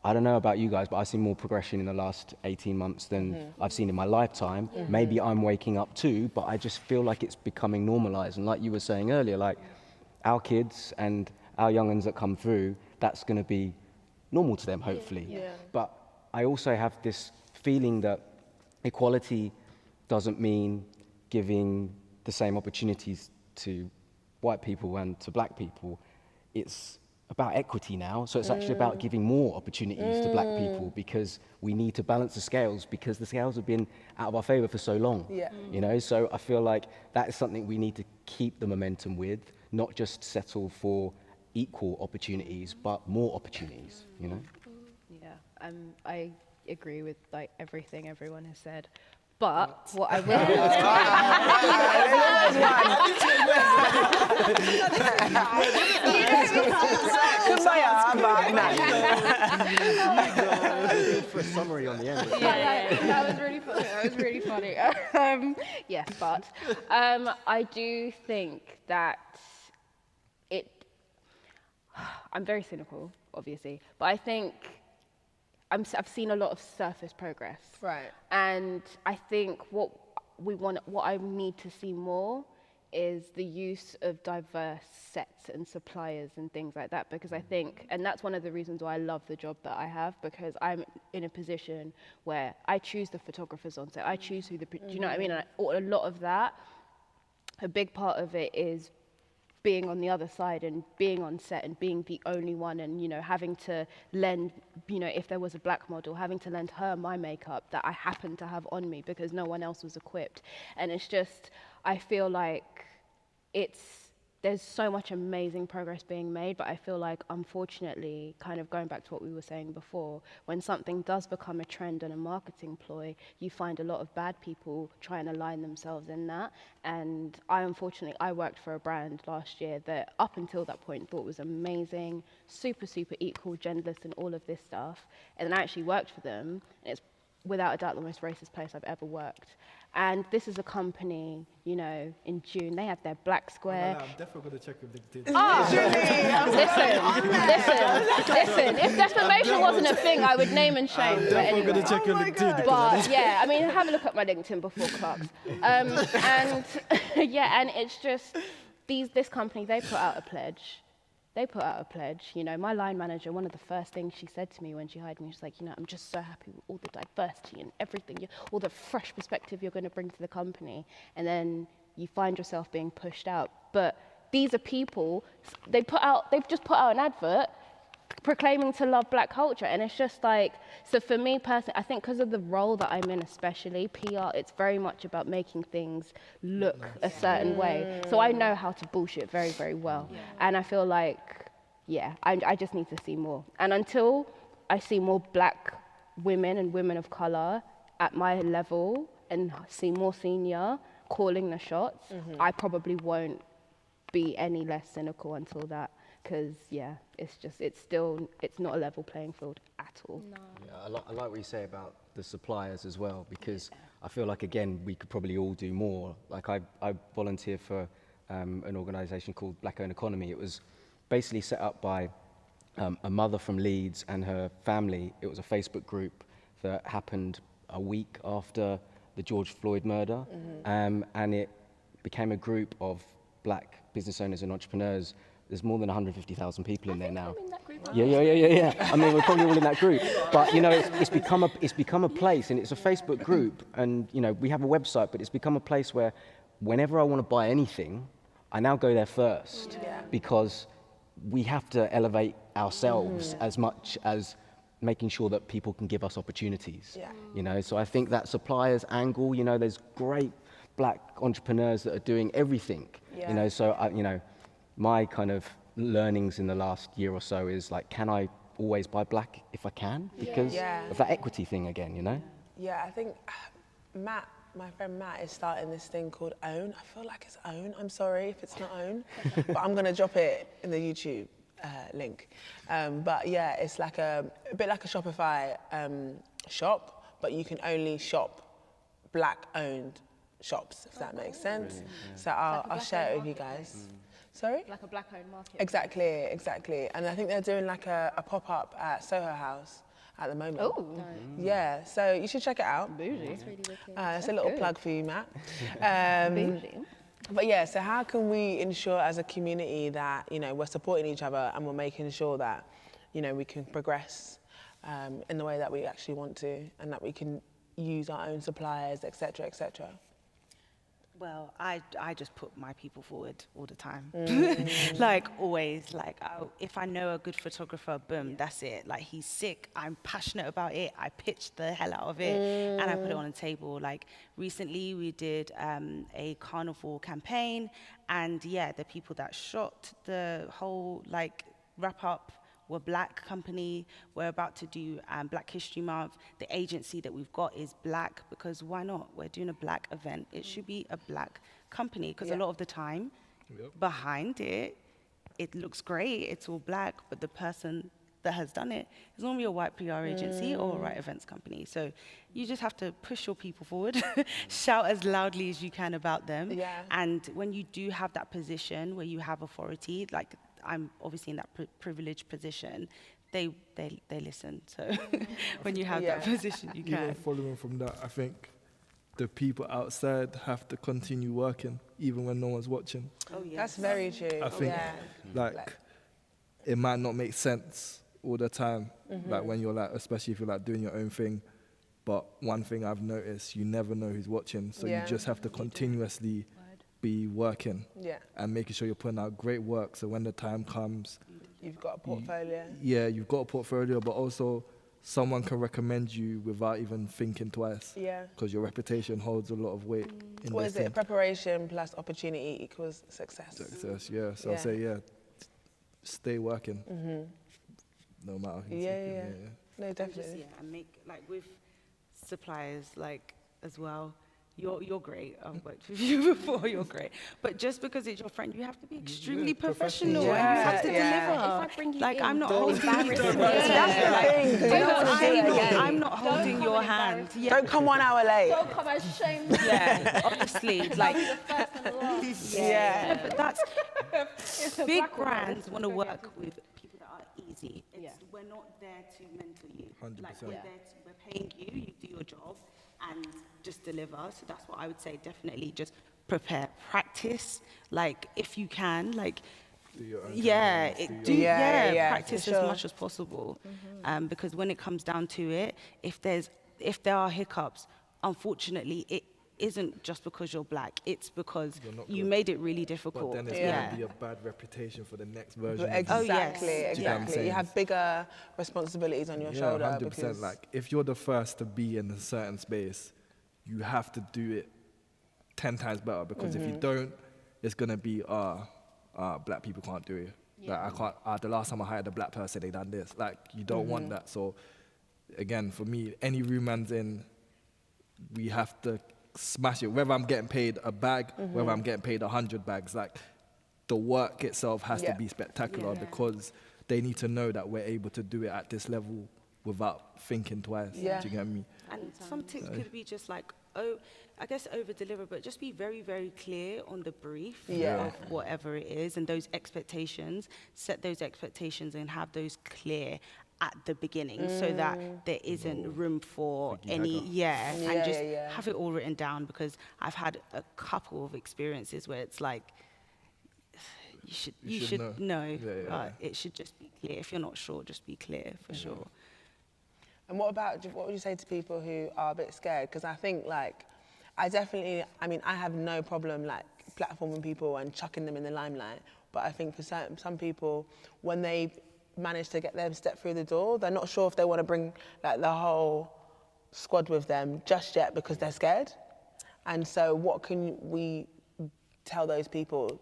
E: I don't know about you guys, but I've seen more progression in the last 18 months than I've seen in my lifetime. Maybe I'm waking up too, but I just feel like it's becoming normalized. And like you were saying earlier, like our kids and our young ones that come through, that's going to be normal to them, hopefully. But I also have this feeling that equality doesn't mean giving the same opportunities to white people and to black people. It's about equity now, so it's actually about giving more opportunities to black people, because we need to balance the scales, because the scales have been out of our favour for so long. So I feel like that is something we need to keep the momentum with, not just settle for equal opportunities, but more opportunities,
F: Yeah, I agree with like everything everyone has said. But what I will
E: for a summary on the end.
F: That was really funny. That was really funny. Yes, but I do think that I'm very cynical, obviously, but I think I've seen a lot of surface progress.
A: Right.
F: And I think what I need to see more is the use of diverse sets and suppliers and things like that, because I think, and that's one of the reasons why I love the job that I have, because I'm in a position where I choose the photographers on set, I choose who do you know what I mean? And a lot of that, a big part of it is being on the other side and being on set and being the only one, and having to lend, if there was a black model, having to lend her my makeup that I happened to have on me because no one else was equipped. And it's just, I feel like there's so much amazing progress being made, but I feel like, unfortunately, kind of going back to what we were saying before, when something does become a trend and a marketing ploy, you find a lot of bad people trying to align themselves in that. And I worked for a brand last year that up until that point thought was amazing, super, super equal, genderless and all of this stuff. And then I actually worked for them, and it's without a doubt the most racist place I've ever worked. And this is a company, in June, they have their black square.
C: I'm definitely going to check with LinkedIn.
F: Listen, if defamation wasn't a thing, I would name and shame.
C: I'm definitely going to check your LinkedIn.
F: But yeah, I mean, have a look at my LinkedIn before Clark's. And it's just, this company, they put out a pledge. My line manager, one of the first things she said to me when she hired me, she's like, I'm just so happy with all the diversity and everything, all the fresh perspective you're going to bring to the company. And then you find yourself being pushed out. But these are people, they've just put out an advert proclaiming to love black culture. And it's just like, so for me personally, I think because of the role that I'm in, especially PR, it's very much about making things look a certain way. So I know how to bullshit very, very well. Yeah. And I feel like, I just need to see more. And until I see more black women and women of color at my level and see more senior calling the shots, I probably won't be any less cynical until that. Because it's not a level playing field at all.
D: No.
E: Yeah, I like what you say about the suppliers as well, because I feel like, again, we could probably all do more. Like I volunteer for an organisation called Black Owned Economy. It was basically set up by a mother from Leeds and her family. It was a Facebook group that happened a week after the George Floyd murder, and it became a group of black business owners and entrepreneurs. There's more than 150,000 people in there now.
D: I'm in that group.
E: Yeah. I mean, we're probably all in that group. But it's become a place, and it's a Facebook group, and we have a website, but it's become a place where whenever I want to buy anything, I now go there first, because we have to elevate ourselves as much as making sure that people can give us opportunities. So I think that suppliers angle, there's great black entrepreneurs that are doing everything. So my kind of learnings in the last year or so is like, can I always buy black if I can? Because of that equity thing again,
A: Yeah, I think Matt, my friend Matt, is starting this thing called Own. I feel like it's Own. I'm sorry if it's not Own, but I'm gonna drop it in the YouTube link. But yeah, it's like a bit like a Shopify shop, but you can only shop black-owned shops, if that makes sense. Brilliant, So I'll share it with you guys. Sorry?
F: Like a black-owned market.
A: Exactly. And I think they're doing like a pop-up at Soho House at the moment.
F: Oh.
A: Yeah, so you should check it out.
F: Bougie.
D: That's really wicked.
A: It's a little plug for you, Matt.
F: Bougie.
A: But yeah, so how can we ensure as a community that, we're supporting each other and we're making sure that, we can progress in the way that we actually want to, and that we can use our own suppliers, et cetera, et cetera?
B: Well, I just put my people forward all the time. Like always, if I know a good photographer, boom, that's it. Like he's sick, I'm passionate about it, I pitch the hell out of it and I put it on the table. Like recently we did a carnival campaign, and the people that shot the whole wrap up were black company. We're about to do Black History Month. The agency that we've got is black, because why not? We're doing a black event. It should be a black company, because a lot of the time behind it looks great, it's all black, but the person that has done it is normally a white PR agency or a white events company. So you just have to push your people forward, shout as loudly as you can about them.
A: Yeah.
B: And when you do have that position where you have authority, like I'm obviously in that privileged position, they listen. So when you have that position, you
C: Even
B: can.
C: following from that, I think the people outside have to continue working even when no one's watching.
B: Oh, yes.
A: That's very true.
C: I think
A: yeah.
C: like it might not make sense all the time, like when you're like, especially if you're like doing your own thing. But one thing I've noticed, you never know who's watching, so you just have to continuously be working and making sure you're putting out great work. So when the time comes,
A: You've got a portfolio.
C: you've got a portfolio, but also someone can recommend you without even thinking twice.
A: Yeah.
C: Because your reputation holds a lot of weight in
A: What
C: this
A: is it?
C: thing.
A: Preparation plus opportunity equals success.
C: Success, yeah. So
A: Yeah.
C: I'll say, stay working. No matter who's
A: Yeah,
C: looking,
A: yeah. No,
B: And
A: definitely.
B: and make, like, with suppliers, like, as well, you're great. I've worked with you before, you're great. But just because it's your friend, you have to be extremely professional.
A: Yeah,
B: And you have to
A: yeah.
B: deliver.
D: If I bring you
B: Like,
D: in,
B: I'm not
D: don't
B: holding you.
D: embarrass me.
A: That's the thing. 'cause you don't want to do it again.
B: I'm not holding your hand. Yeah.
A: Don't come 1 hour late.
D: Don't come and shame me.
B: Yeah, honestly, like,
D: The first and the last.
A: Yeah.
B: but that's big brands want to work with people that are easy. We're not there to mentor you.
C: 100%.
B: Like, we're paying you, you do your job, and just deliver. So that's what I would say. Definitely, just prepare, practice. Like, if you can, like,
C: Do your own
B: practice
A: for
B: as
A: sure.
B: much as possible. Because when it comes down to it, if there are hiccups, unfortunately, it isn't just because you're black. It's because
C: You're not
B: you
C: good.
B: made it really difficult.
C: But then it's going to be a bad reputation for the next version. of you.
A: Exactly,
B: Oh, yes.
C: Do you know what I'm
A: exactly. You
C: saying?
A: have bigger responsibilities on your shoulder.
C: 100%.
A: Because
C: Like, if you're the first to be in a certain space, you have to do it 10 times better, because if you don't, it's going to be, black people can't do it. Like, I can't, the last time I hired a black person, they done this. Like, you don't want that. So, again, for me, any room man's in, we have to smash it. Whether I'm getting paid a bag, whether I'm getting paid 100 bags, like, the work itself has to be spectacular, because they need to know that we're able to do it at this level without thinking twice.
A: Yeah.
C: Do you get me?
B: And some tips could be just like, I guess over-deliver, but just be very, very clear on the brief of whatever it is and those expectations. Set those expectations and have those clear at the beginning so that there isn't room for any, and just have it all written down, because I've had a couple of experiences where it's like, you should know. It should just be clear. If you're not sure, just be clear for sure.
A: And what would you say to people who are a bit scared? Because I think, like, I have no problem, like, platforming people and chucking them in the limelight. But I think for some people, when they manage to get them step through the door, they're not sure if they want to bring, like, the whole squad with them just yet, because they're scared. And so what can we tell those people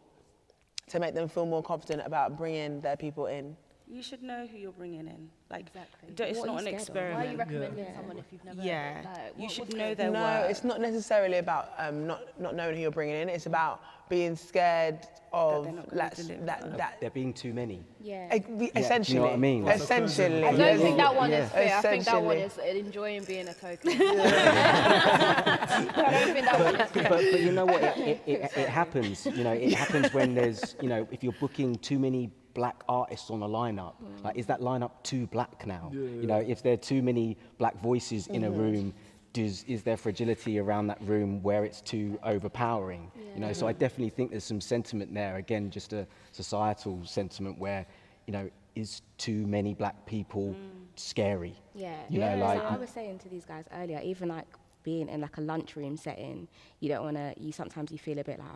A: to make them feel more confident about bringing their people in?
B: You should know who you're bringing in. Like,
F: Exactly.
B: it's
D: What
B: not
D: are
B: an
D: you scared of?
B: experiment.
F: Why are you recommending someone if you've never?
B: You should
F: what's
B: know
F: going
B: their
A: No,
B: work.
A: it's not necessarily about not knowing who you're bringing in. It's about being scared of
B: they're not gonna deliver.
E: There being too many.
A: Essentially.
E: Do you know what I mean?
A: Essentially.
F: I don't think that one
E: Yeah.
F: is fair. I think that one
A: Essentially.
F: is enjoying being a token. I don't think that one is fair.
E: But you know what? It happens. You know, it happens when there's, you know, if you're booking too many black artists on a lineup, like, is that lineup too black now? You know, if there are too many black voices in a room, is there fragility around that room where it's too overpowering? You know, so I definitely think there's some sentiment there. Again, just a societal sentiment where, you know, is too many black people scary? You know, like,
D: So I was saying to these guys earlier, even like being in like a lunchroom setting, you don't want to, sometimes you feel a bit like,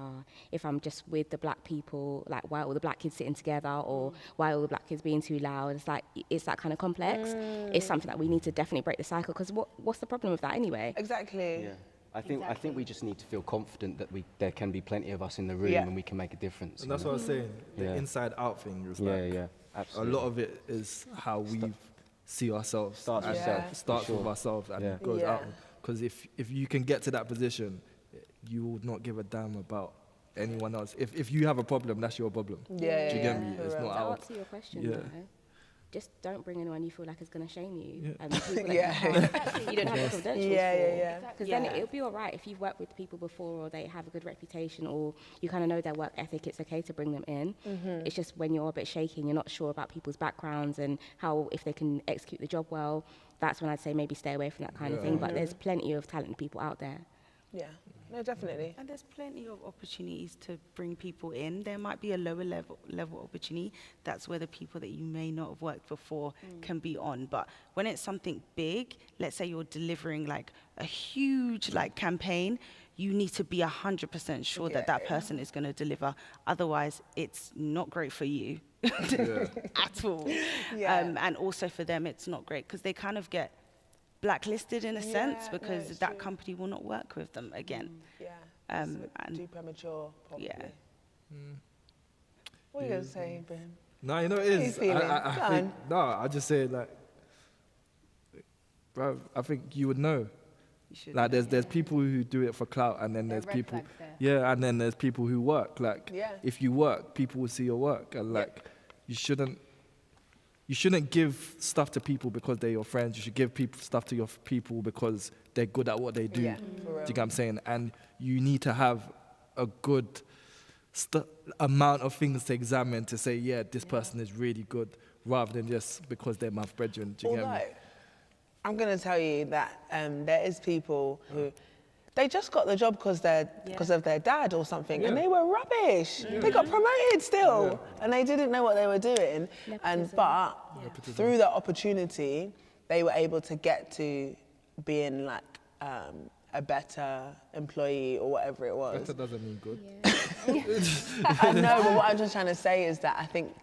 D: if I'm just with the black people, like, why are all the black kids sitting together, or why are all the black kids being too loud? It's like, it's that kind of complex. It's something that we need to definitely break the cycle, because what's the problem with that anyway?
A: Exactly.
E: yeah. I think we just need to feel confident that there can be plenty of us in the room and we can make a difference.
C: And that's what I was saying. The inside out thing is like,
E: absolutely.
C: a lot of it is how we see ourselves.
E: Starts with
C: and
E: self,
C: starts
E: for
C: with
E: sure.
C: ourselves and goes out. Because if you can get to that position, you will not give a damn about anyone else. If you have a problem, that's your problem.
A: Yeah,
C: Do you get me?
A: for
C: It's
A: real.
C: not
D: To
C: out.
D: answer your question,
C: Yeah.
D: though, just don't bring anyone you feel like is going to shame you.
C: Yeah.
D: And people that
A: Yeah.
D: you can't- you don't have the credentials for. Because then
B: Yeah.
D: it'll be all right if you've worked with people before or they have a good reputation or you kind of know their work ethic, it's okay to bring them in. It's just when you're a bit shaky and you're not sure about people's backgrounds and how, if they can execute the job well, that's when I'd say maybe stay away from that kind of thing. But there's plenty of talented people out there.
A: Yeah, no, definitely.
B: And there's plenty of opportunities to bring people in. There might be a lower level opportunity. That's where the people that you may not have worked before can be on. But when it's something big, let's say you're delivering like a huge like campaign, you need to be 100% sure that that person is going to deliver. Otherwise, it's not great for you at all. And also for them, it's not great because they kind of get blacklisted in a sense because that company will not work with them again.
A: And too premature, probably. What are you going to say, Ibrahim?
C: No, you know it is. I think, I just say like, bro, I think you would know. Like there's people who do it for clout, and then there's people, and then there's people who work. Like if you work, people will see your work, and like you shouldn't give stuff to people because they're your friends. You should give stuff to your people because they're good at what they do. Do you get what I'm saying? And you need to have a good amount of things to examine to say, this person is really good, rather than just because they're my brethren. Do you get me?
A: I'm going to tell you that there is people who, they just got the job because of their dad or something, and they were rubbish. They got promoted still, and they didn't know what they were doing. But through that opportunity, they were able to get to being like a better employee or whatever it was.
C: Better doesn't mean good.
A: I know, but what I'm just trying to say is that I think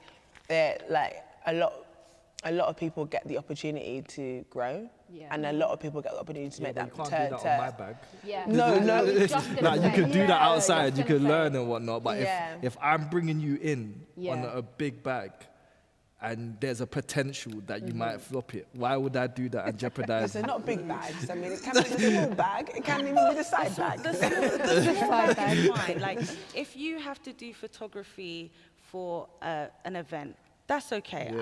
A: that like a lot of people get the opportunity to grow, and a lot of people get the opportunity to make that.
C: You can't do that on my bag.
A: No.
C: Like you could do that outside, you could learn and whatnot. But if I'm bringing you in on a big bag, and there's a potential that you might flop it, why would I do that and jeopardize?
A: They're not big bags. I mean, it can be the small bag. It can even be the side bag.
B: The side bag is fine. Like if you have to do photography for an event, that's okay.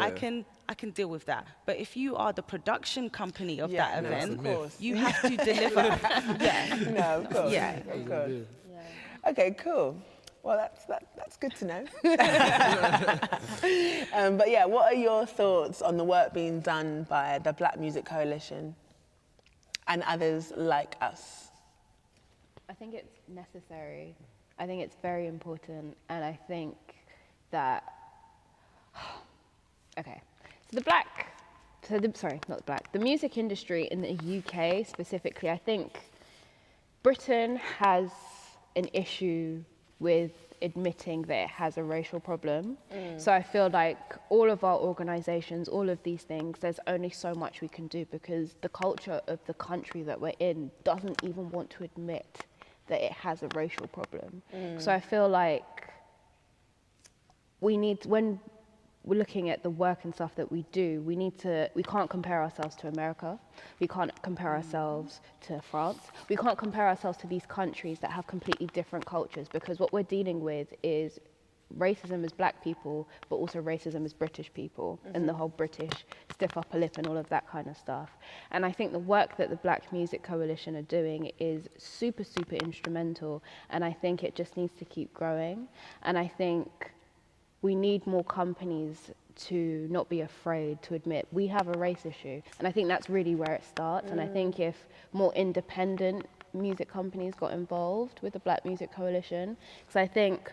B: I can deal with that. But if you are the production company of that event, you have to deliver.
A: No, of course. Of course. Okay, cool. Well, that's good to know. But what are your thoughts on the work being done by the Black Music Coalition and others like us?
F: I think it's necessary. I think it's very important, and I think that the music industry in the UK specifically, I think Britain has an issue with admitting that it has a racial problem. So I feel like all of our organisations, all of these things, there's only so much we can do because the culture of the country that we're in doesn't even want to admit that it has a racial problem. So I feel like when we're looking at the work and stuff that we do, we can't compare ourselves to America. We can't compare ourselves to France. We can't compare ourselves to these countries that have completely different cultures, because what we're dealing with is racism as black people, but also racism as British people, and the whole British stiff upper lip and all of that kind of stuff. And I think the work that the Black Music Coalition are doing is super, super instrumental, and I think it just needs to keep growing. And I think we need more companies to not be afraid to admit we have a race issue. And I think that's really where it starts. And I think if more independent music companies got involved with the Black Music Coalition, because I think,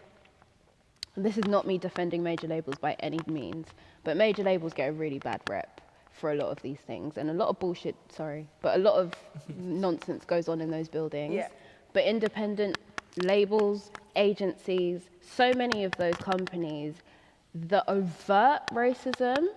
F: this is not me defending major labels by any means, but major labels get a really bad rep for a lot of these things. And a lot of bullshit, but a lot of nonsense goes on in those buildings. But independent labels, agencies, so many of those companies, the overt racism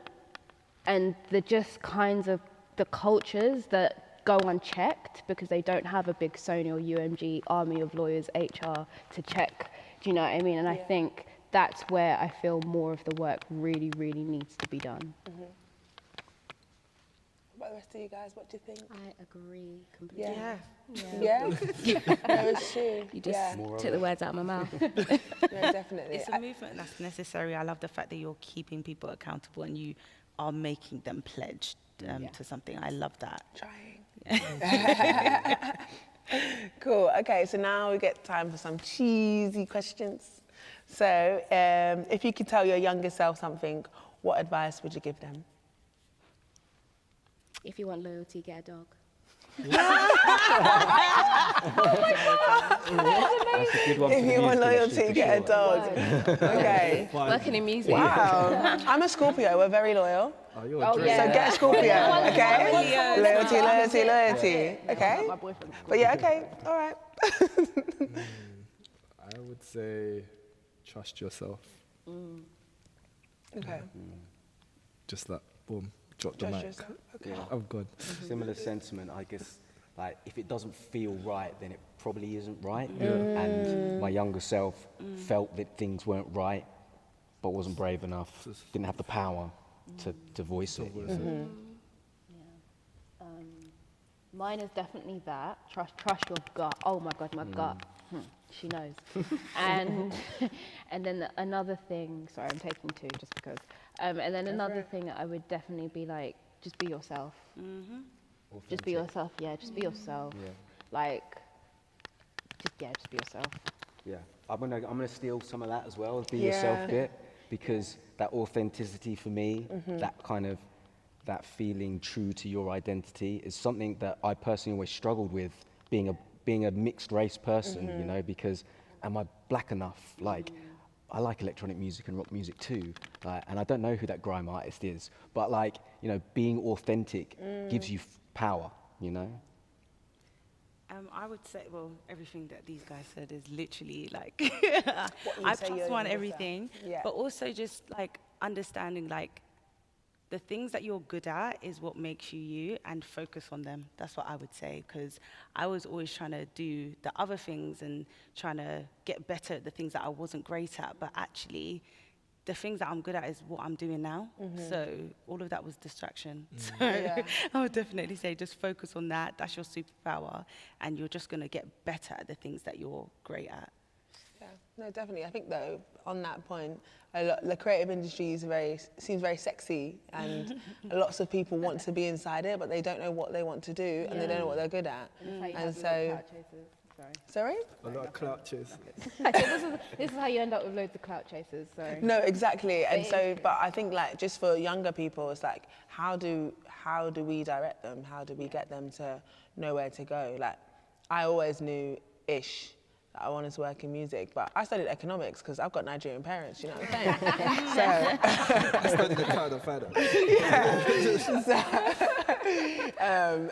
F: and the just kinds of the cultures that go unchecked because they don't have a big Sony or UMG army of lawyers, HR to check. Do you know what I mean? And I think that's where I feel more of the work really, really needs to be done.
A: What about the rest of you guys? What do you think?
D: I agree completely.
A: No, it's true.
D: You just took the words out of my mouth.
A: No, definitely.
B: It's a movement that's necessary. I love the fact that you're keeping people accountable and you are making them pledge to something. I love that.
A: Trying. Cool. Okay, so now we get time for some cheesy questions. So, if you could tell your younger self something, what advice would you give them?
D: If you want loyalty, get a dog.
E: That's a good one.
A: If you want loyalty, get a dog. Okay.
D: Working in music.
A: Wow. I'm a Scorpio. We're very loyal.
C: Oh, you're
D: Oh,
C: a
D: yeah.
A: So get a Scorpio, okay? Loyalty, loyalty, loyalty. Okay?
D: My boyfriend's
A: But yeah, okay. All right.
C: I would say trust yourself.
A: Okay.
C: Just that, boom, drop the
A: Trust
C: mic.
A: yourself. Okay.
C: Oh, God.
E: Similar sentiment, I guess. Like, if it doesn't feel right, then it probably isn't right. And my younger self felt that things weren't right, but wasn't brave enough, didn't have the power to voice it.
D: Mine is definitely that. Trust your gut. Oh my God, my gut. She knows. and then another thing. Sorry, I'm taking two just because. And then another thing, I would definitely be like, just be yourself. Just be yourself. Yeah, just be yourself.
E: Yeah.
D: Like, just be yourself.
E: Yeah, I'm gonna steal some of that as well, the be yourself bit, because that authenticity for me, that feeling true to your identity is something that I personally always struggled with, being a mixed race person, you know, because am I black enough? Like, I like electronic music and rock music too, and I don't know who that grime artist is, but like, you know, being authentic gives you power, you know.
B: I would say, well, everything that these guys said is literally like,
A: What you
B: I
A: say
B: plus
A: you're
B: one
A: yourself.
B: everything,
A: Yeah.
B: but also just like understanding like the things that you're good at is what makes you you, and focus on them. That's what I would say, because I was always trying to do the other things and trying to get better at the things that I wasn't great at, but actually the things that I'm good at is what I'm doing now. So all of that was distraction. So
A: Yeah.
B: I would definitely say just focus on that. That's your superpower, and you're just going to get better at the things that you're great at.
A: Yeah, no, definitely. I think though, on that point, the creative industry seems very sexy, and lots of people want to be inside it, but they don't know what they want to do, and they don't know what they're good at. And so, sorry?
C: A lot of clout chasers.
D: This is how you end up with loads of clout chasers. So.
A: No, exactly. And so, but I think like just for younger people, it's like, how do we direct them? How do we get them to know where to go? Like, I always knew-ish that I wanted to work in music, but I studied economics because I've got Nigerian parents, you know what I'm saying?
C: I studied account and finance.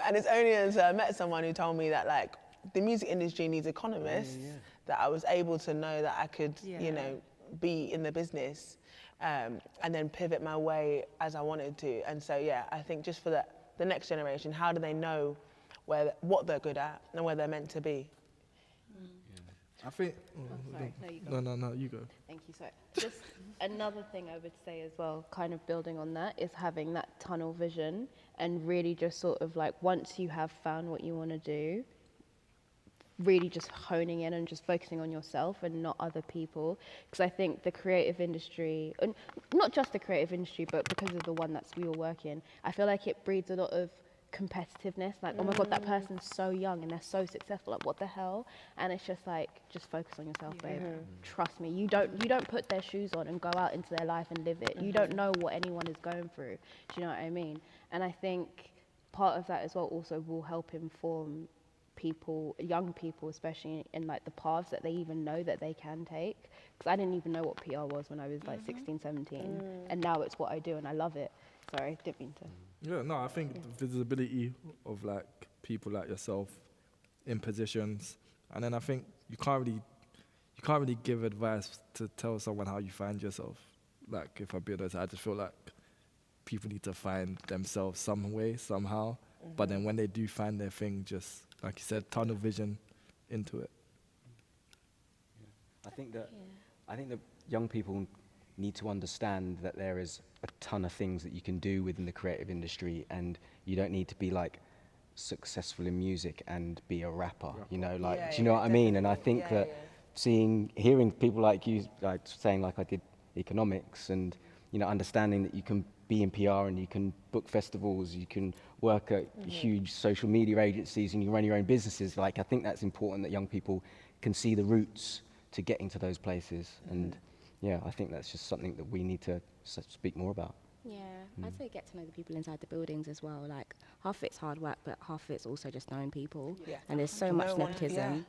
A: And it's only until I met someone who told me that like the music industry needs economists that I was able to know that I could, you know, be in the business and then pivot my way as I wanted to. And so, yeah, I think just for the next generation, how do they know what they're good at and where they're meant to be?
C: I think.
D: Sorry, no, you go.
C: No, you go.
D: Thank you. So, just another thing I would say as well, kind of building on that, is having that tunnel vision and really just sort of like once you have found what you want to do, really just honing in and just focusing on yourself and not other people. Because I think the creative industry, and not just the creative industry, but because of the one that we all work in, I feel like it breeds a lot of competitiveness, like oh my god, that person's so young and they're so successful, like what the hell? And it's just like, just focus on yourself, babe. Trust me, you don't put their shoes on and go out into their life and live it. You don't know what anyone is going through. Do you know what I mean? And I think part of that as well also will help inform people, young people especially, in like the paths that they even know that they can take. Because I didn't even know what PR was when I was like 16, 17, and now it's what I do and I love it. Sorry, didn't mean to.
C: Yeah, no, I think the visibility of like people like yourself in positions, and then I think you can't really give advice to tell someone how you find yourself. Like if I be honest, I just feel like people need to find themselves some way, somehow. But then when they do find their thing, just like you said, tunnel vision into it.
E: I think that young people need to understand that there is a ton of things that you can do within the creative industry, and you don't need to be like successful in music and be a rapper, you know, like, do you know what I mean? And I think that hearing people like you like saying like I did economics, and you know, understanding that you can be in PR and you can book festivals, you can work at huge social media agencies and you run your own businesses. Like, I think that's important that young people can see the routes to getting to those places. And yeah, I think that's just something that we need to speak more about.
D: Yeah, I'd say get to know the people inside the buildings as well. Like, half of it's hard work, but half of it's also just knowing people.
A: Yeah.
D: And there's so much nepotism.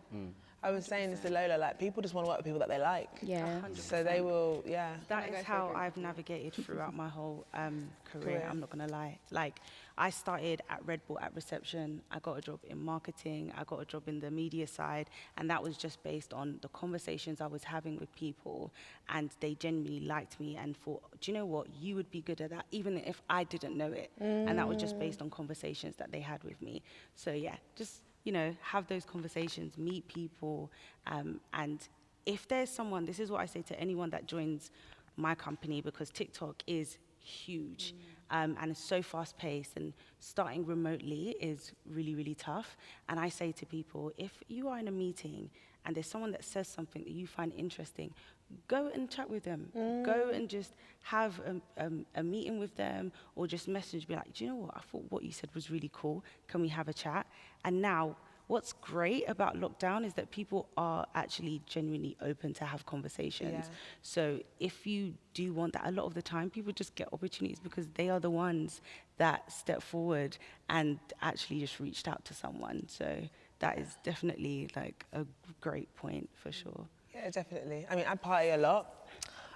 A: I was saying this to Lola, like, people just want to work with people that they like.
D: Yeah.
B: 100%.
A: So they will, yeah.
B: That is how I've navigated throughout my whole career, I'm not going to lie. Like, I started at Red Bull at reception, I got a job in marketing, I got a job in the media side, and that was just based on the conversations I was having with people, and they genuinely liked me and thought, do you know what, you would be good at that, even if I didn't know it. And that was just based on conversations that they had with me. So yeah, just, you know, have those conversations, meet people, and if there's someone, this is what I say to anyone that joins my company, because TikTok is huge and it's so fast paced, and starting remotely is really, really tough. And I say to people, if you are in a meeting and there's someone that says something that you find interesting, go and chat with them. Go and just have a meeting with them, or just message, be like, do you know what, I thought what you said was really cool. Can we have a chat? And now, what's great about lockdown is that people are actually genuinely open to have conversations.
A: Yeah.
B: So if you do want that, a lot of the time people just get opportunities because they are the ones that step forward and actually just reached out to someone. So that is definitely like a great point for sure.
A: Yeah, definitely. I mean, I party a lot.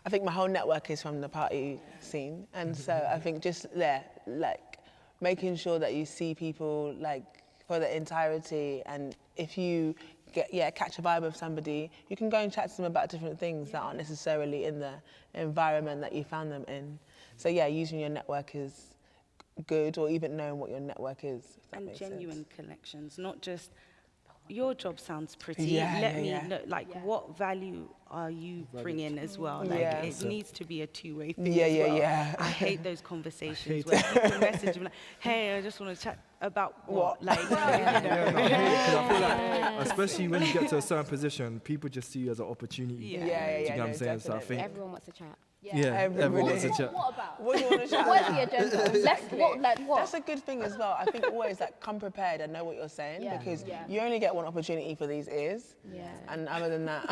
A: I think my whole network is from the party scene. And so I think just there, like, making sure that you see people, like, for the entirety, and if you catch a vibe with somebody, you can go and chat to them about different things that aren't necessarily in the environment that you found them in. So yeah, using your network is good, or even knowing what your network is. If that
B: And
A: makes
B: genuine
A: sense.
B: connections, not just your job sounds pretty.
A: Yeah,
B: Let
A: yeah,
B: me
A: yeah.
B: know, like, what value are you bringing as well? Like,
A: Yeah.
B: it needs to be a two-way thing
A: Yeah,
B: as
A: yeah,
B: well.
A: yeah.
B: I hate those conversations where people message me like, hey, I just want to chat about what? Like, you know.
C: Yeah, no, I hear it, 'cause I feel like, especially when you get to a certain position, people just see you as an opportunity.
B: Yeah.
A: Yeah, yeah,
C: Do you
A: yeah.
C: know what I'm
A: no,
C: saying? So I
A: definitely.
C: think,
D: Everyone wants to chat.
C: everyone wants to chat.
G: What about?
A: What do you want to chat
G: Where's
A: about?
G: the agenda? Let's, what, like, what?
A: That's a good thing as well. I think always, like, come prepared and know what you're saying,
G: Yeah,
A: because
G: yeah.
A: you only get one opportunity for these ears.
D: Yeah.
A: And other than that,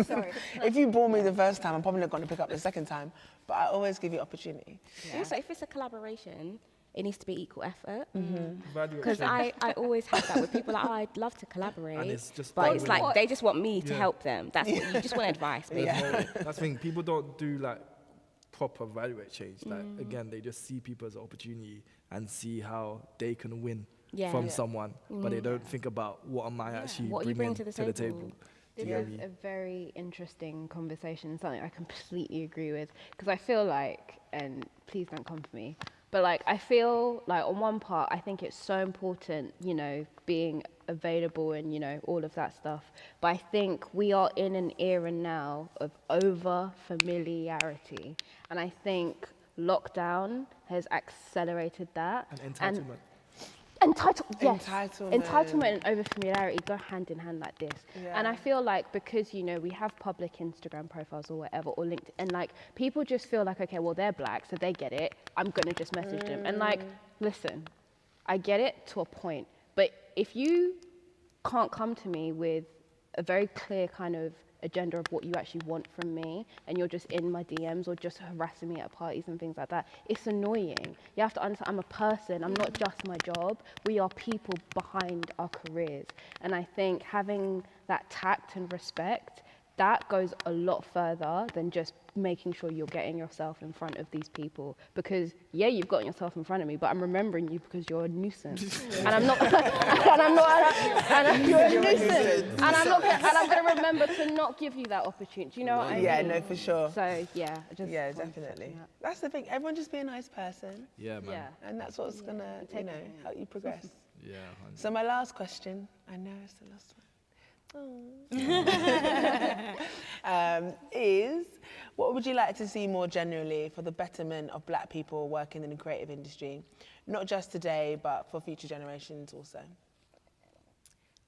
G: Sorry.
A: if you bore me the first time, I'm probably not going to pick up the second time. But I always give you opportunity.
D: Also, if it's a collaboration, it needs to be equal effort.
C: Value
D: Because
C: exchange.
D: I always have that with people like, oh, I'd love to collaborate.
C: And it's just
D: but
C: done
D: it's
C: with-
D: like, they just want me to
C: Yeah.
D: help them. That's what you just want advice, basically.
C: That's the thing. People don't do like proper value exchange. Like again, they just see people as an opportunity and see how they can win
D: Yeah.
C: from
D: Yeah.
C: someone, but they don't think about what am I actually
D: What you
C: bringing
D: bring to the
C: to the
D: table.
C: table.
F: This
C: Do you get
F: is
C: me?
F: a very interesting conversation and something I completely agree with, because I feel like, and please don't come for me, but like I feel like on one part I think it's so important, you know, being available and, you know, all of that stuff, but I think we are in an era now of over familiarity, and I think lockdown has accelerated that.
C: And entitlement.
F: Yes.
A: Entitlement.
F: Entitlement and over familiarity go hand in hand like this.
A: Yeah.
F: And I feel like because, you know, we have public Instagram profiles or whatever, or LinkedIn, and like people just feel like, okay, well, they're black, so they get it. I'm going to just message them. And like, listen, I get it to a point. But if you can't come to me with a very clear kind of agenda of what you actually want from me, and you're just in my DMs or just harassing me at parties and things like that, it's annoying. You have to understand I'm a person, I'm not just my job. We are people behind our careers. And I think having that tact and respect, that goes a lot further than just making sure you're getting yourself in front of these people. Because yeah, you've gotten yourself in front of me, but I'm remembering you because you're a nuisance. And I'm not, you're a nuisance. And I'm going to remember to not give you that opportunity. Do you know what I mean?
A: Yeah, no, for sure.
F: So yeah, I just
A: Yeah,
F: wanted to
A: definitely.
F: touch on
A: That's the thing. Everyone just be a nice person,
C: Yeah, man.
F: that.
A: and that's what's gonna, you know, help you progress.
C: Yeah.
A: So my last question, I know it's the last one, is what would you like to see more generally for the betterment of black people working in the creative industry? Not just today, but for future generations also.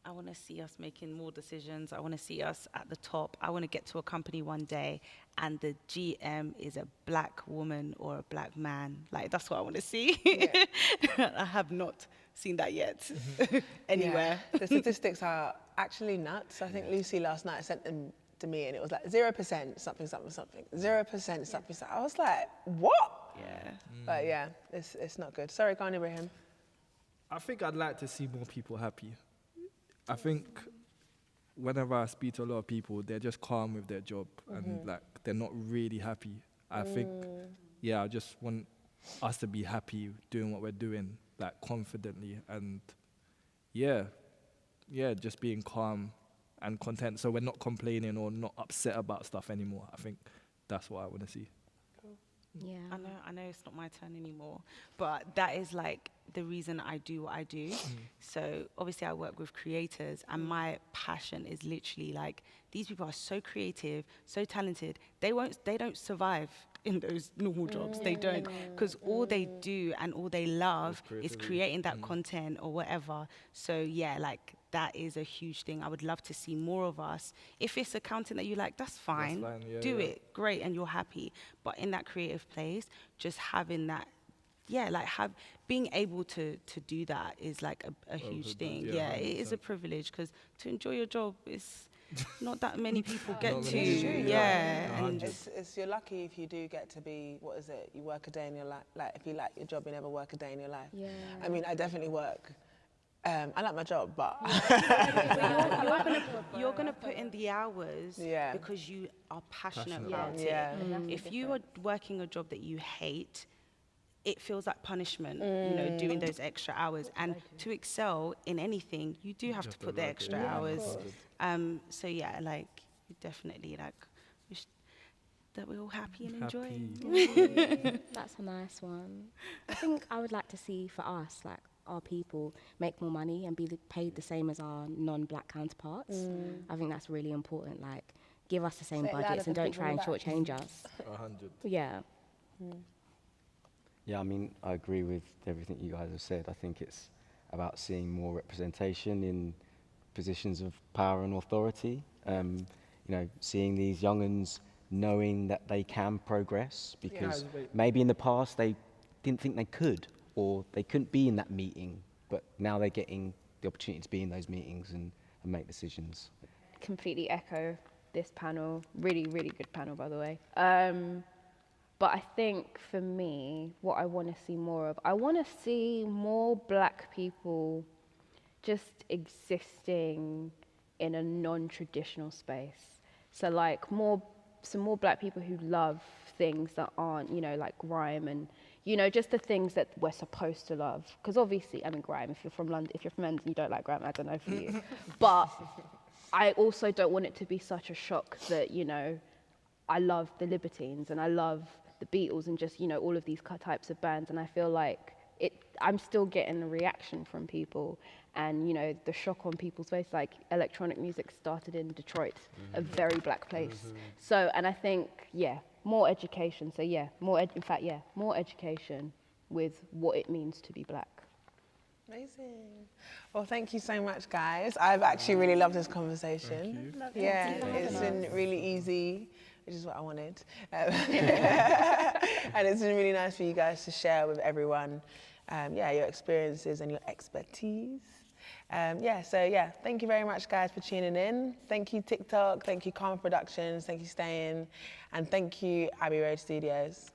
B: I want to see us making more decisions. I want to see us at the top. I want to get to a company one day and the GM is a black woman or a black man. Like, that's what I want to see. Yeah. I have not seen that yet anywhere.
A: Yeah. The statistics are actually nuts. I think Lucy last night sent them to me and it was like 0% something, something, something. 0% something, something. I was like, what?
B: Yeah.
A: But yeah, it's not good. Sorry, Khan Ibrahim.
C: I think I'd like to see more people happy. I think whenever I speak to a lot of people, they're just calm with their job and like they're not really happy. I think, yeah, I just want us to be happy doing what we're doing, like confidently, and yeah, just being calm and content. So we're not complaining or not upset about stuff anymore. I think that's what I want to see.
D: Yeah.
B: I know it's not my turn anymore, but that is like the reason I do what I do. So obviously I work with creators and my passion is literally like, these people are so creative, so talented. They don't survive in those normal jobs. They don't, because all they do and all they love is creating that content or whatever. So yeah, like that is a huge thing. I would love to see more of us. If it's accounting that you like, that's fine.
C: Yeah,
B: do it, great, and you're happy. But in that creative place, just having that, like being able to do that is like a huge thing. Yeah, it is a privilege, because to enjoy your job is not that many people get to. And
A: you're lucky if you do get to be, what is it? You work a day in your life. Like if you like your job, you never work a day in your life.
D: Yeah.
A: I mean, I definitely work. I like my job, but
B: you're gonna put in the hours because you are passionate about it. If you are working a job that you hate, it feels like punishment, you know, doing those extra hours. And to excel in anything, you do have to put the extra hours. So yeah, like you definitely like wish that we're all happy and enjoying.
D: That's a nice one. I think I would like to see for us, like, our people make more money and be paid the same as our non-black counterparts. I think that's really important. Like, give us the same budgets and don't try and shortchange us.
C: 100.
D: Yeah.
E: Yeah, I mean, I agree with everything you guys have said. I think it's about seeing more representation in positions of power and authority. You know, seeing these young'uns knowing that they can progress, because maybe in the past they didn't think they could, or they couldn't be in that meeting, but now they're getting the opportunity to be in those meetings and make decisions.
F: Completely echo this panel. Really, really good panel, by the way. But I think for me, what I want to see more of, I want to see more black people just existing in a non-traditional space. So like some more black people who love things that aren't, you know, like grime and, you know, just the things that we're supposed to love. Because obviously, I mean, grime, if you're from London and you don't like grime, I don't know for you. But I also don't want it to be such a shock that, you know, I love the Libertines and I love the Beatles and just, you know, all of these types of bands. And I feel like I'm still getting a reaction from people and, you know, the shock on people's face. Like, electronic music started in Detroit, a very black place. So, and I think, yeah, more education. So yeah, more education with what it means to be black.
A: Amazing. Well, thank you so much, guys. I've actually really loved this conversation. Yeah, it's been really easy, which is what I wanted. And it's been really nice for you guys to share with everyone, your experiences and your expertise. Thank you very much, guys, for tuning in. Thank you, TikTok. Thank you, Karma Productions. Thank you, Staying. And thank you, Abbey Road Studios.